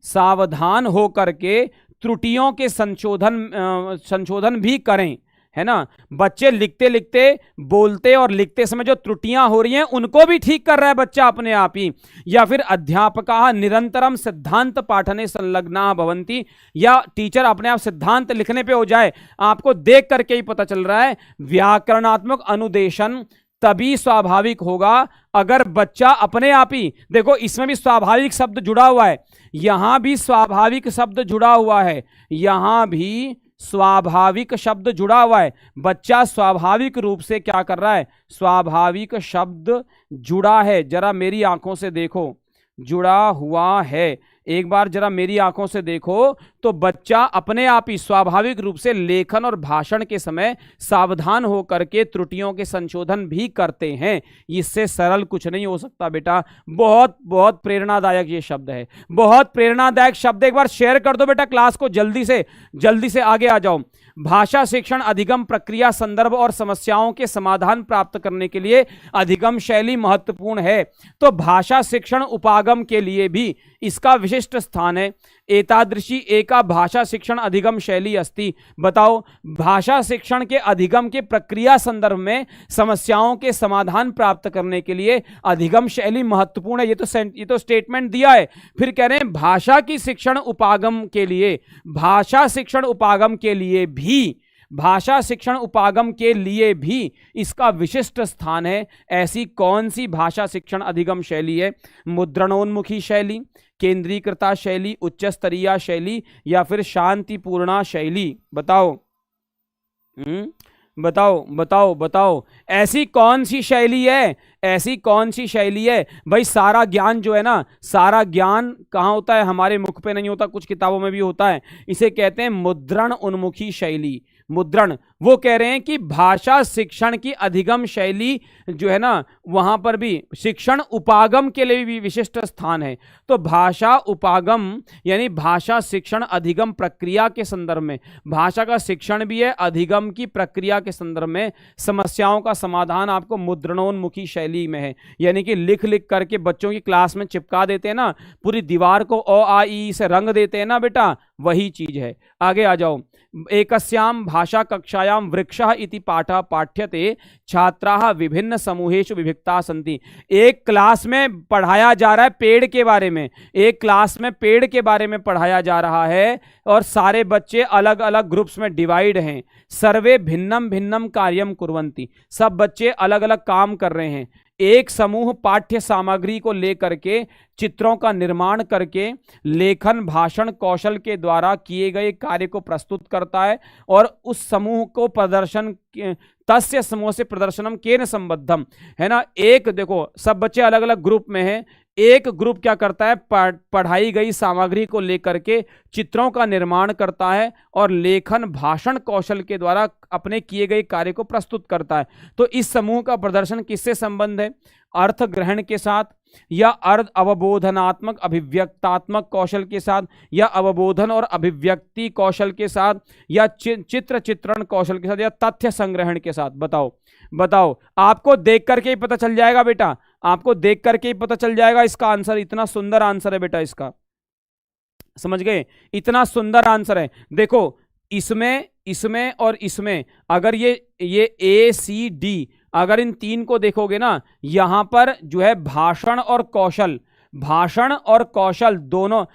S1: सावधान हो करके त्रुटियों के संशोधन भी करें, है ना। बच्चे लिखते बोलते और लिखते समय जो त्रुटियां हो रही हैं उनको भी ठीक कर रहा है बच्चा अपने आप ही। या फिर अध्यापकाः निरंतरम सिद्धांत पाठने संलग्नाः भवन्ति, या टीचर अपने आप सिद्धांत लिखने पे हो जाए, आपको देख करके ही पता चल रहा है। व्याकरणात्मक अनुदेशन तभी स्वाभाविक होगा अगर बच्चा अपने आप ही, देखो इसमें भी स्वाभाविक शब्द जुड़ा हुआ है, यहां भी स्वाभाविक शब्द जुड़ा हुआ है, यहां भी स्वाभाविक शब्द जुड़ा हुआ है। बच्चा स्वाभाविक रूप से क्या कर रहा है? स्वाभाविक शब्द जुड़ा है, जरा मेरी आंखों से देखो, जुड़ा हुआ है। एक बार जरा मेरी आंखों से देखो तो बच्चा अपने आप ही स्वाभाविक रूप से लेखन और भाषण के समय सावधान होकर के त्रुटियों के संशोधन भी करते हैं। इससे सरल कुछ नहीं हो सकता बेटा। बहुत बहुत प्रेरणादायक ये शब्द है, बहुत प्रेरणादायक शब्द। एक बार शेयर कर दो बेटा क्लास को, जल्दी से आगे आ जाओ। भाषा शिक्षण अधिगम प्रक्रिया, संदर्भ और समस्याओं के समाधान प्राप्त करने के लिए अधिगम शैली महत्वपूर्ण है। तो भाषा शिक्षण उपागम के लिए भी इसका विशिष्ट स्थान है। एतादृशी एका भाषा शिक्षण अधिगम शैली अस्ति। बताओ, भाषा शिक्षण के अधिगम के प्रक्रिया संदर्भ में समस्याओं के समाधान प्राप्त करने के लिए अधिगम शैली महत्वपूर्ण है। ये तो स्टेटमेंट दिया है। फिर कह रहे हैं भाषा की शिक्षण उपागम के लिए, भाषा शिक्षण उपागम के लिए भी, भाषा शिक्षण उपागम के लिए भी इसका विशिष्ट स्थान है। ऐसी कौन सी भाषा शिक्षण अधिगम शैली है? मुद्रणोन्मुखी शैली, केंद्रीकृता शैली, उच्च स्तरीय शैली, या फिर शांतिपूर्णा शैली? बताओ बताओ ऐसी कौन सी शैली है? ऐसी कौन सी शैली है? भाई सारा ज्ञान जो है ना, सारा ज्ञान कहाँ होता है? हमारे मुख पे नहीं होता, कुछ किताबों में भी होता है। इसे कहते हैं मुद्रण उन्मुखी शैली। मुद्रण, वो कह रहे हैं कि भाषा शिक्षण की अधिगम शैली जो है ना, वहां पर भी शिक्षण उपागम के लिए भी विशिष्ट स्थान है। तो भाषा उपागम यानी भाषा शिक्षण अधिगम प्रक्रिया के संदर्भ में, भाषा का शिक्षण भी है, अधिगम की प्रक्रिया के संदर्भ में समस्याओं का समाधान आपको मुद्रणोन्मुखी शैली में है। यानी कि लिख लिख करके बच्चों की क्लास में चिपका देते हैं ना, पूरी दीवार को अ आ इ से रंग देते हैं ना बेटा, वही चीज है। आगे आ जाओ। एकस्याम भाषा कक्षायाम वृक्षः इति पाठः पाठ्यते, छात्राः विभिन्न समूहेषु विभक्ताः सन्ति। एक क्लास में पढ़ाया जा रहा है पेड़ के बारे में, एक क्लास में पेड़ के बारे में पढ़ाया जा रहा है और सारे बच्चे अलग अलग ग्रुप्स में डिवाइड हैं। सर्वे भिन्नम भिन्नम कार्यम कुर्वन्ति, सब बच्चे अलग अलग काम कर रहे हैं। एक समूह पाठ्य सामग्री को लेकर के चित्रों का निर्माण करके लेखन भाषण कौशल के द्वारा किए गए कार्य को प्रस्तुत करता है और उस समूह को प्रदर्शन तस्य समूह से प्रदर्शनम केन संबद्धम, है ना। एक देखो सब बच्चे अलग अलग ग्रुप में हैं, एक ग्रुप क्या करता है, पढ़ाई गई सामग्री को लेकर के चित्रों का निर्माण करता है और लेखन भाषण कौशल के द्वारा अपने किए गए कार्य को प्रस्तुत करता है। तो इस समूह का प्रदर्शन किससे संबंध है, अर्थ ग्रहण के साथ या अर्थ अवबोधनात्मक अभिव्यक्तात्मक कौशल के साथ या अवबोधन और अभिव्यक्ति कौशल के साथ या चित्र चित्रण कौशल के साथ या तथ्य संग्रहण के साथ। बताओ बताओ, आपको देख करके ही पता चल जाएगा बेटा, आपको देख करके ही पता चल जाएगा इसका आंसर। इतना सुंदर आंसर है बेटा इसका, समझ गए, इतना सुंदर आंसर है। देखो इसमें इसमें और इसमें अगर ये ए सी डी, अगर इन तीन को देखोगे ना, यहां पर जो है भाषण और कौशल, भाषण और कौशल दोनों,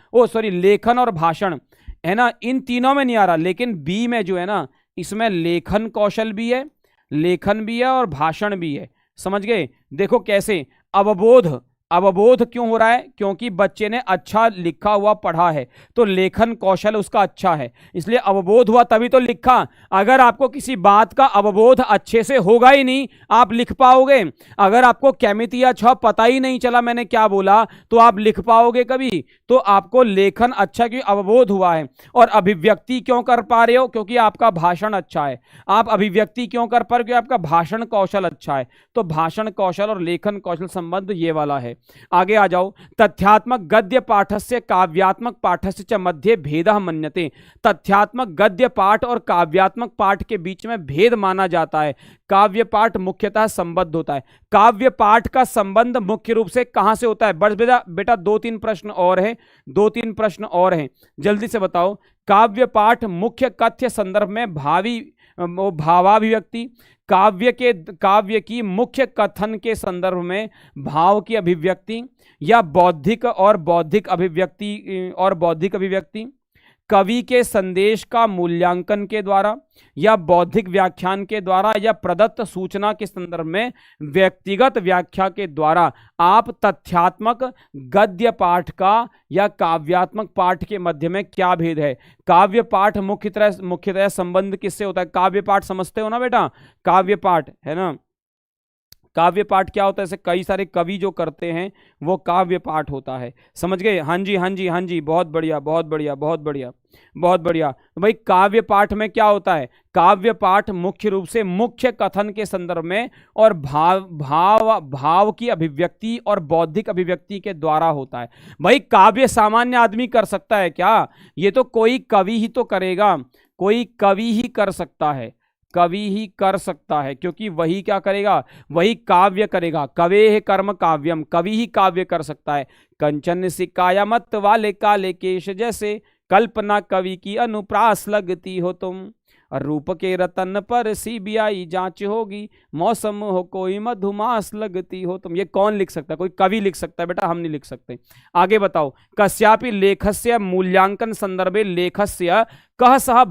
S1: लेखन और भाषण है ना, इन तीनों में नहीं आ रहा। लेकिन बी में जो है ना, इसमें लेखन कौशल भी है, लेखन भी है और भाषण भी है। समझ गए। देखो कैसे, अवबोध, अवबोध क्यों हो रहा है, क्योंकि बच्चे ने अच्छा लिखा हुआ पढ़ा है तो लेखन कौशल उसका अच्छा है, इसलिए अवबोध हुआ तभी तो लिखा। अगर आपको किसी बात का अवबोध अच्छे से होगा ही नहीं, आप लिख पाओगे? अगर आपको कैमितिया छ पता ही नहीं चला मैंने क्या बोला, तो आप लिख पाओगे कभी? तो आपको लेखन अच्छा क्यों, अवबोध हुआ है। और अभिव्यक्ति क्यों कर पा रहे हो, क्योंकि आपका भाषण अच्छा है। आप अभिव्यक्ति क्यों कर पा रहे हो, क्योंकि आपका भाषण कौशल अच्छा है। तो भाषण कौशल और लेखन कौशल संबंध ये वाला है। आगे आ जाओ। तथ्यात्मक गद्य पाठस्य काव्यात्मक पाठस्य च मध्ये भेदः मन्यते। तथ्यात्मक गद्य पाठ और काव्यात्मक पाठ के बीच में भेद माना जाता है। काव्य पाठ मुख्यतः संबद्ध होता है। काव्य पाठ का संबंध मुख्य रूप से कहां से होता है? बस बेटा दो तीन प्रश्न और हैं, दो तीन प्रश्न और हैं, जल्दी से बताओ। काव्य पाठ मुख्य कथ्य संदर्भ में भावाभिव्यक्ति, काव्य की मुख्य कथन के संदर्भ में भाव की अभिव्यक्ति, या बौद्धिक अभिव्यक्ति, कवि के संदेश का मूल्यांकन के द्वारा या बौद्धिक व्याख्यान के द्वारा या प्रदत्त सूचना के संदर्भ में व्यक्तिगत व्याख्या के द्वारा आप तथ्यात्मक गद्य पाठ का या काव्यात्मक पाठ के मध्य में क्या भेद है? काव्य पाठ मुख्यतः संबंध किससे होता है? काव्य पाठ समझते हो ना बेटा, काव्य पाठ है ना। काव्य पाठ क्या होता है? ऐसे कई सारे कवि जो करते हैं वो काव्य पाठ होता है। समझ गए? हाँ जी हाँ जी हाँ जी, बहुत बढ़िया बहुत बढ़िया बहुत बढ़िया बहुत बढ़िया। तो भाई काव्य पाठ में क्या होता है? काव्य पाठ मुख्य रूप से मुख्य कथन के संदर्भ में और भाव की अभिव्यक्ति और बौद्धिक अभिव्यक्ति के द्वारा होता है। भाई काव्य सामान्य आदमी कर सकता है क्या? ये तो कोई कवि ही तो करेगा, कोई कवि ही कर सकता है, कवि ही कर सकता है, क्योंकि वही क्या करेगा? वही काव्य करेगा। कवेह कर्म काव्यम, कवि ही काव्य कर सकता है। कंचन सिकाया मत वाले काले केश जैसे, कल्पना कवि की अनुप्रास लगती हो तुम। रूप के रतन पर सीबीआई जांच होगी, मौसम हो कोई मधुमास लगती हो तुम। ये कौन लिख सकता है? कोई कवि लिख सकता है बेटा, हम नहीं लिख सकते। आगे बताओ। कस्यापि लेखस्य मूल्यांकन संदर्भे लेखस्य कह सह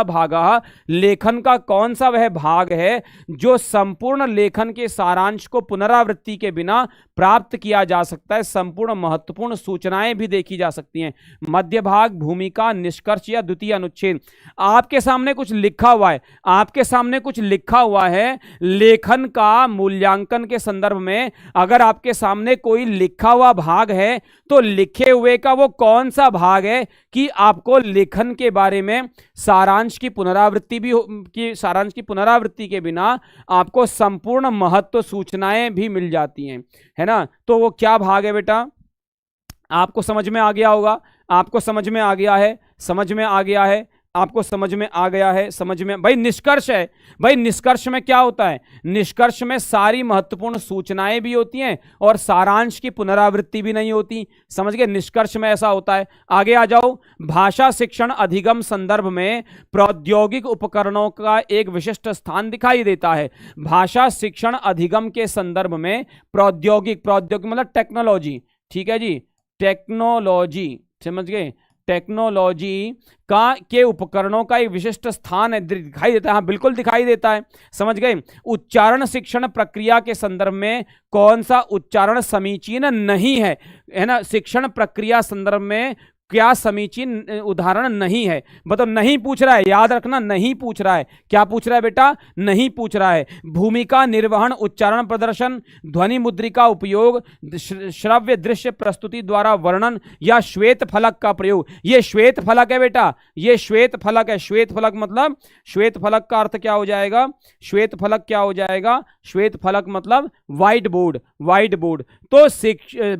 S1: भागः, लेखन का कौन सा वह भाग है जो संपूर्ण लेखन के सारांश को पुनरावृत्ति के बिना प्राप्त किया जा सकता है? संपूर्ण महत्वपूर्ण सूचनाएं भी देखी जा सकती हैं। मध्य भाग, भूमिका, निष्कर्ष या द्वितीय अनुच्छेद। आपके सामने कुछ लिखा हुआ है, आपके सामने कुछ लिखा हुआ है लेखन का मूल्यांकन के संदर्भ में। अगर आपके सामने कोई लिखा हुआ भाग है तो लिखे हुए का वो कौन सा भाग है कि आपको लेखन के बारे में सारांश की पुनरावृत्ति भी सारांश की पुनरावृत्ति के बिना आपको संपूर्ण महत्व सूचनाएं भी मिल जाती हैं, है ना। तो वो क्या भाग है बेटा, आपको समझ में आ गया होगा, आपको समझ में आ गया है, समझ में आ गया है, आपको समझ में आ गया है, समझ में। भाई निष्कर्ष है, भाई निष्कर्ष में क्या होता है, निष्कर्ष में सारी महत्वपूर्ण सूचनाएं भी होती हैं और सारांश की पुनरावृत्ति भी नहीं होती, समझ गए। निष्कर्ष में ऐसा होता है। आगे आ जाओ। भाषा शिक्षण अधिगम संदर्भ में प्रौद्योगिक उपकरणों का एक विशिष्ट स्थान दिखाई देता है। भाषा शिक्षण अधिगम के संदर्भ में प्रौद्योगिक मतलब टेक्नोलॉजी, ठीक है जी, टेक्नोलॉजी, समझ गए, टेक्नोलॉजी के उपकरणों का एक विशिष्ट स्थान है, दिखाई देता है। हाँ बिल्कुल दिखाई देता है, समझ गए। उच्चारण शिक्षण प्रक्रिया के संदर्भ में कौन सा उच्चारण समीचीन नहीं है ना। शिक्षण प्रक्रिया संदर्भ में क्या समीचीन उदाहरण नहीं है, मतलब नहीं पूछ रहा है, याद रखना, नहीं पूछ रहा है। क्या पूछ रहा है बेटा, नहीं पूछ रहा है। भूमिका निर्वहन, उच्चारण प्रदर्शन, ध्वनि मुद्रिका उपयोग, श्रव्य दृश्य प्रस्तुति द्वारा वर्णन या श्वेत फलक का प्रयोग। ये श्वेत फलक है बेटा, ये श्वेत फलक है। श्वेत फलक मतलब, श्वेत फलक का अर्थ क्या हो जाएगा, श्वेत फलक क्या हो जाएगा, श्वेत फलक मतलब व्हाइट बोर्ड, व्हाइट बोर्ड। तो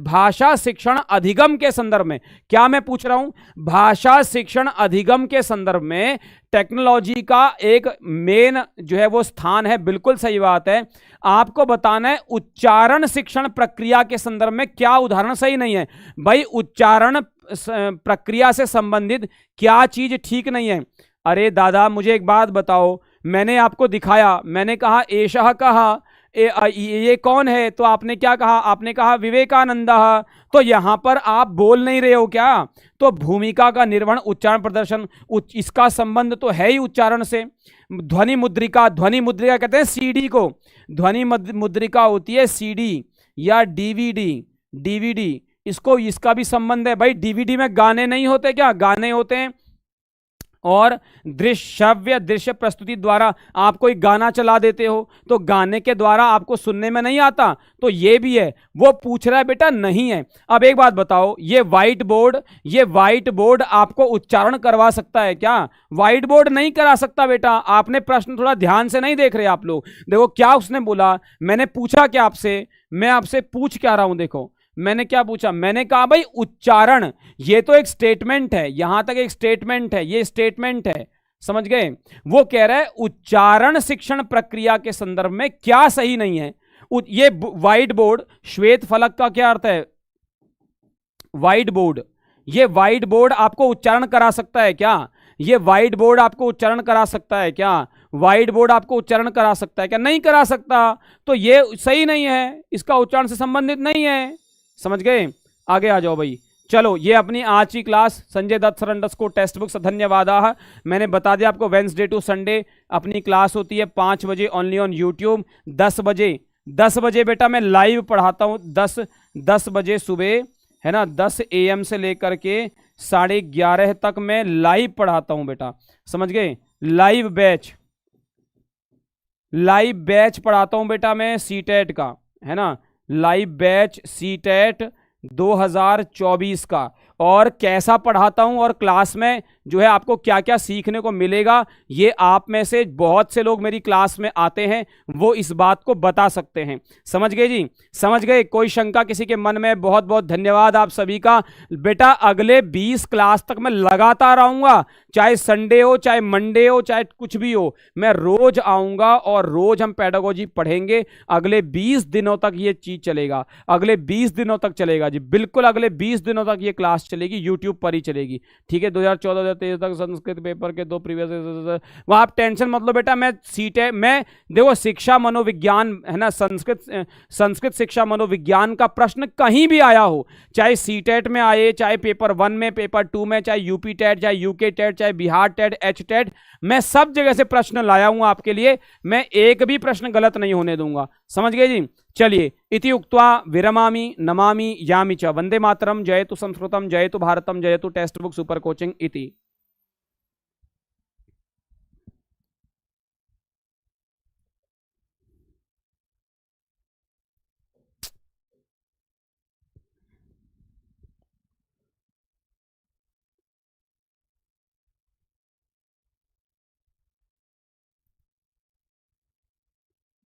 S1: भाषा शिक्षण अधिगम के संदर्भ में क्या मैं पूछ रहा हूं, भाषा शिक्षण अधिगम के संदर्भ में टेक्नोलॉजी का एक मेन जो है वो स्थान है। बिल्कुल सही बात है। आपको बताना है उच्चारण शिक्षण प्रक्रिया के संदर्भ में क्या उदाहरण सही नहीं है। भाई उच्चारण प्रक्रिया से संबंधित क्या चीज ठीक नहीं है। अरे दादा मुझे एक बात बताओ, मैंने आपको दिखाया, मैंने कहा एषः कहा, ये कौन है, तो आपने क्या कहा, आपने कहा विवेकानंद। तो यहां पर आप बोल नहीं रहे हो क्या। तो भूमिका का निर्वहन, उच्चारण प्रदर्शन, इसका संबंध तो है ही उच्चारण से। ध्वनि मुद्रिका, ध्वनि मुद्रिका कहते हैं सीडी को, ध्वनि मुद्रिका होती है सीडी या डीवीडी, इसको, इसका भी संबंध है। भाई डीवीडी में गाने नहीं होते क्या, गाने होते हैं। और श्रव्य दृश्य प्रस्तुति द्वारा आप कोई गाना चला देते हो तो गाने के द्वारा आपको सुनने में नहीं आता, तो ये भी है। वो पूछ रहा है बेटा नहीं है। अब एक बात बताओ, ये व्हाइट बोर्ड आपको उच्चारण करवा सकता है क्या, व्हाइट बोर्ड नहीं करा सकता बेटा। आपने प्रश्न थोड़ा ध्यान से नहीं देख रहे आप लोग। देखो क्या उसने बोला, मैंने पूछा क्या आपसे, मैं आपसे पूछ क्या रहा हूं, देखो मैंने क्या पूछा, मैंने कहा भाई उच्चारण, ये तो एक स्टेटमेंट है, यहां तक एक स्टेटमेंट है, ये स्टेटमेंट है, समझ गए। वो कह रहा है उच्चारण शिक्षण प्रक्रिया के संदर्भ में क्या सही नहीं है। ये व्हाइट बोर्ड, श्वेत फलक का क्या अर्थ है, व्हाइट बोर्ड, ये व्हाइट बोर्ड आपको उच्चारण करा सकता है क्या, ये व्हाइट बोर्ड आपको उच्चारण करा सकता है क्या, व्हाइट बोर्ड आपको उच्चारण करा सकता है क्या, नहीं करा सकता। तो ये सही नहीं है, इसका उच्चारण से संबंधित नहीं है, समझ गए। आगे आ जाओ भाई। चलो ये अपनी आज की class Sanjay Dutt sir underscore text books धन्यवाद। मैंने बता दिया आपको वेंसडे टू संडे अपनी क्लास होती है 5 बजे ओनली ऑन यूट्यूब। 10 बजे बेटा मैं लाइव पढ़ाता हूँ, 10 बजे सुबह, है ना, 10 AM से लेकर के 11:30 तक मैं लाइव पढ़ाता हूँ बेटा, समझ गए। लाइव बैच पढ़ाता हूँ बेटा मैं सीटेट का, है ना, लाइव बैच सीटेट 2024 का। और कैसा पढ़ाता हूं और क्लास में जो है आपको क्या क्या सीखने को मिलेगा, ये आप में से बहुत से लोग मेरी क्लास में आते हैं, वो इस बात को बता सकते हैं। समझ गए जी, समझ गए। कोई शंका किसी के मन में, बहुत बहुत धन्यवाद आप सभी का। बेटा अगले 20 क्लास तक मैं लगातार आऊंगा, चाहे संडे हो, चाहे मंडे हो, चाहे कुछ भी हो, मैं रोज आऊंगा और रोज हम पेडागोजी पढ़ेंगे। अगले 20 दिनों तक ये चीज चलेगा, अगले 20 दिनों तक चलेगा जी, बिल्कुल अगले 20 दिनों तक ये क्लास चलेगी, यूट्यूब पर ही चलेगी, ठीक है। 2014-2023 तक संस्कृत पेपर के 2 प्रीवियस, वहां आप टेंशन मत लो बेटा। मैं सीटेट में देखो शिक्षा मनोविज्ञान, है ना, संस्कृत शिक्षा मनोविज्ञान का प्रश्न कहीं भी आया हो, चाहे सीटेट में आए, चाहे पेपर 1 में, पेपर 2 में, चाहे यूपी टेट, चाहे यूके टेट, चाहे बिहार टेट, एच टेट, मैं सब जगह से प्रश्न लाया हूं आपके लिए। मैं एक भी प्रश्न गलत नहीं होने दूंगा, समझ गए जी। चलिए, इति उक्त्वा विरमामि नमामि यामि च। वंदे मातरम, जयतु संस्कृतम, जयतु भारतम, जयतु टेक्स्ट बुक सुपर कोचिंग इति।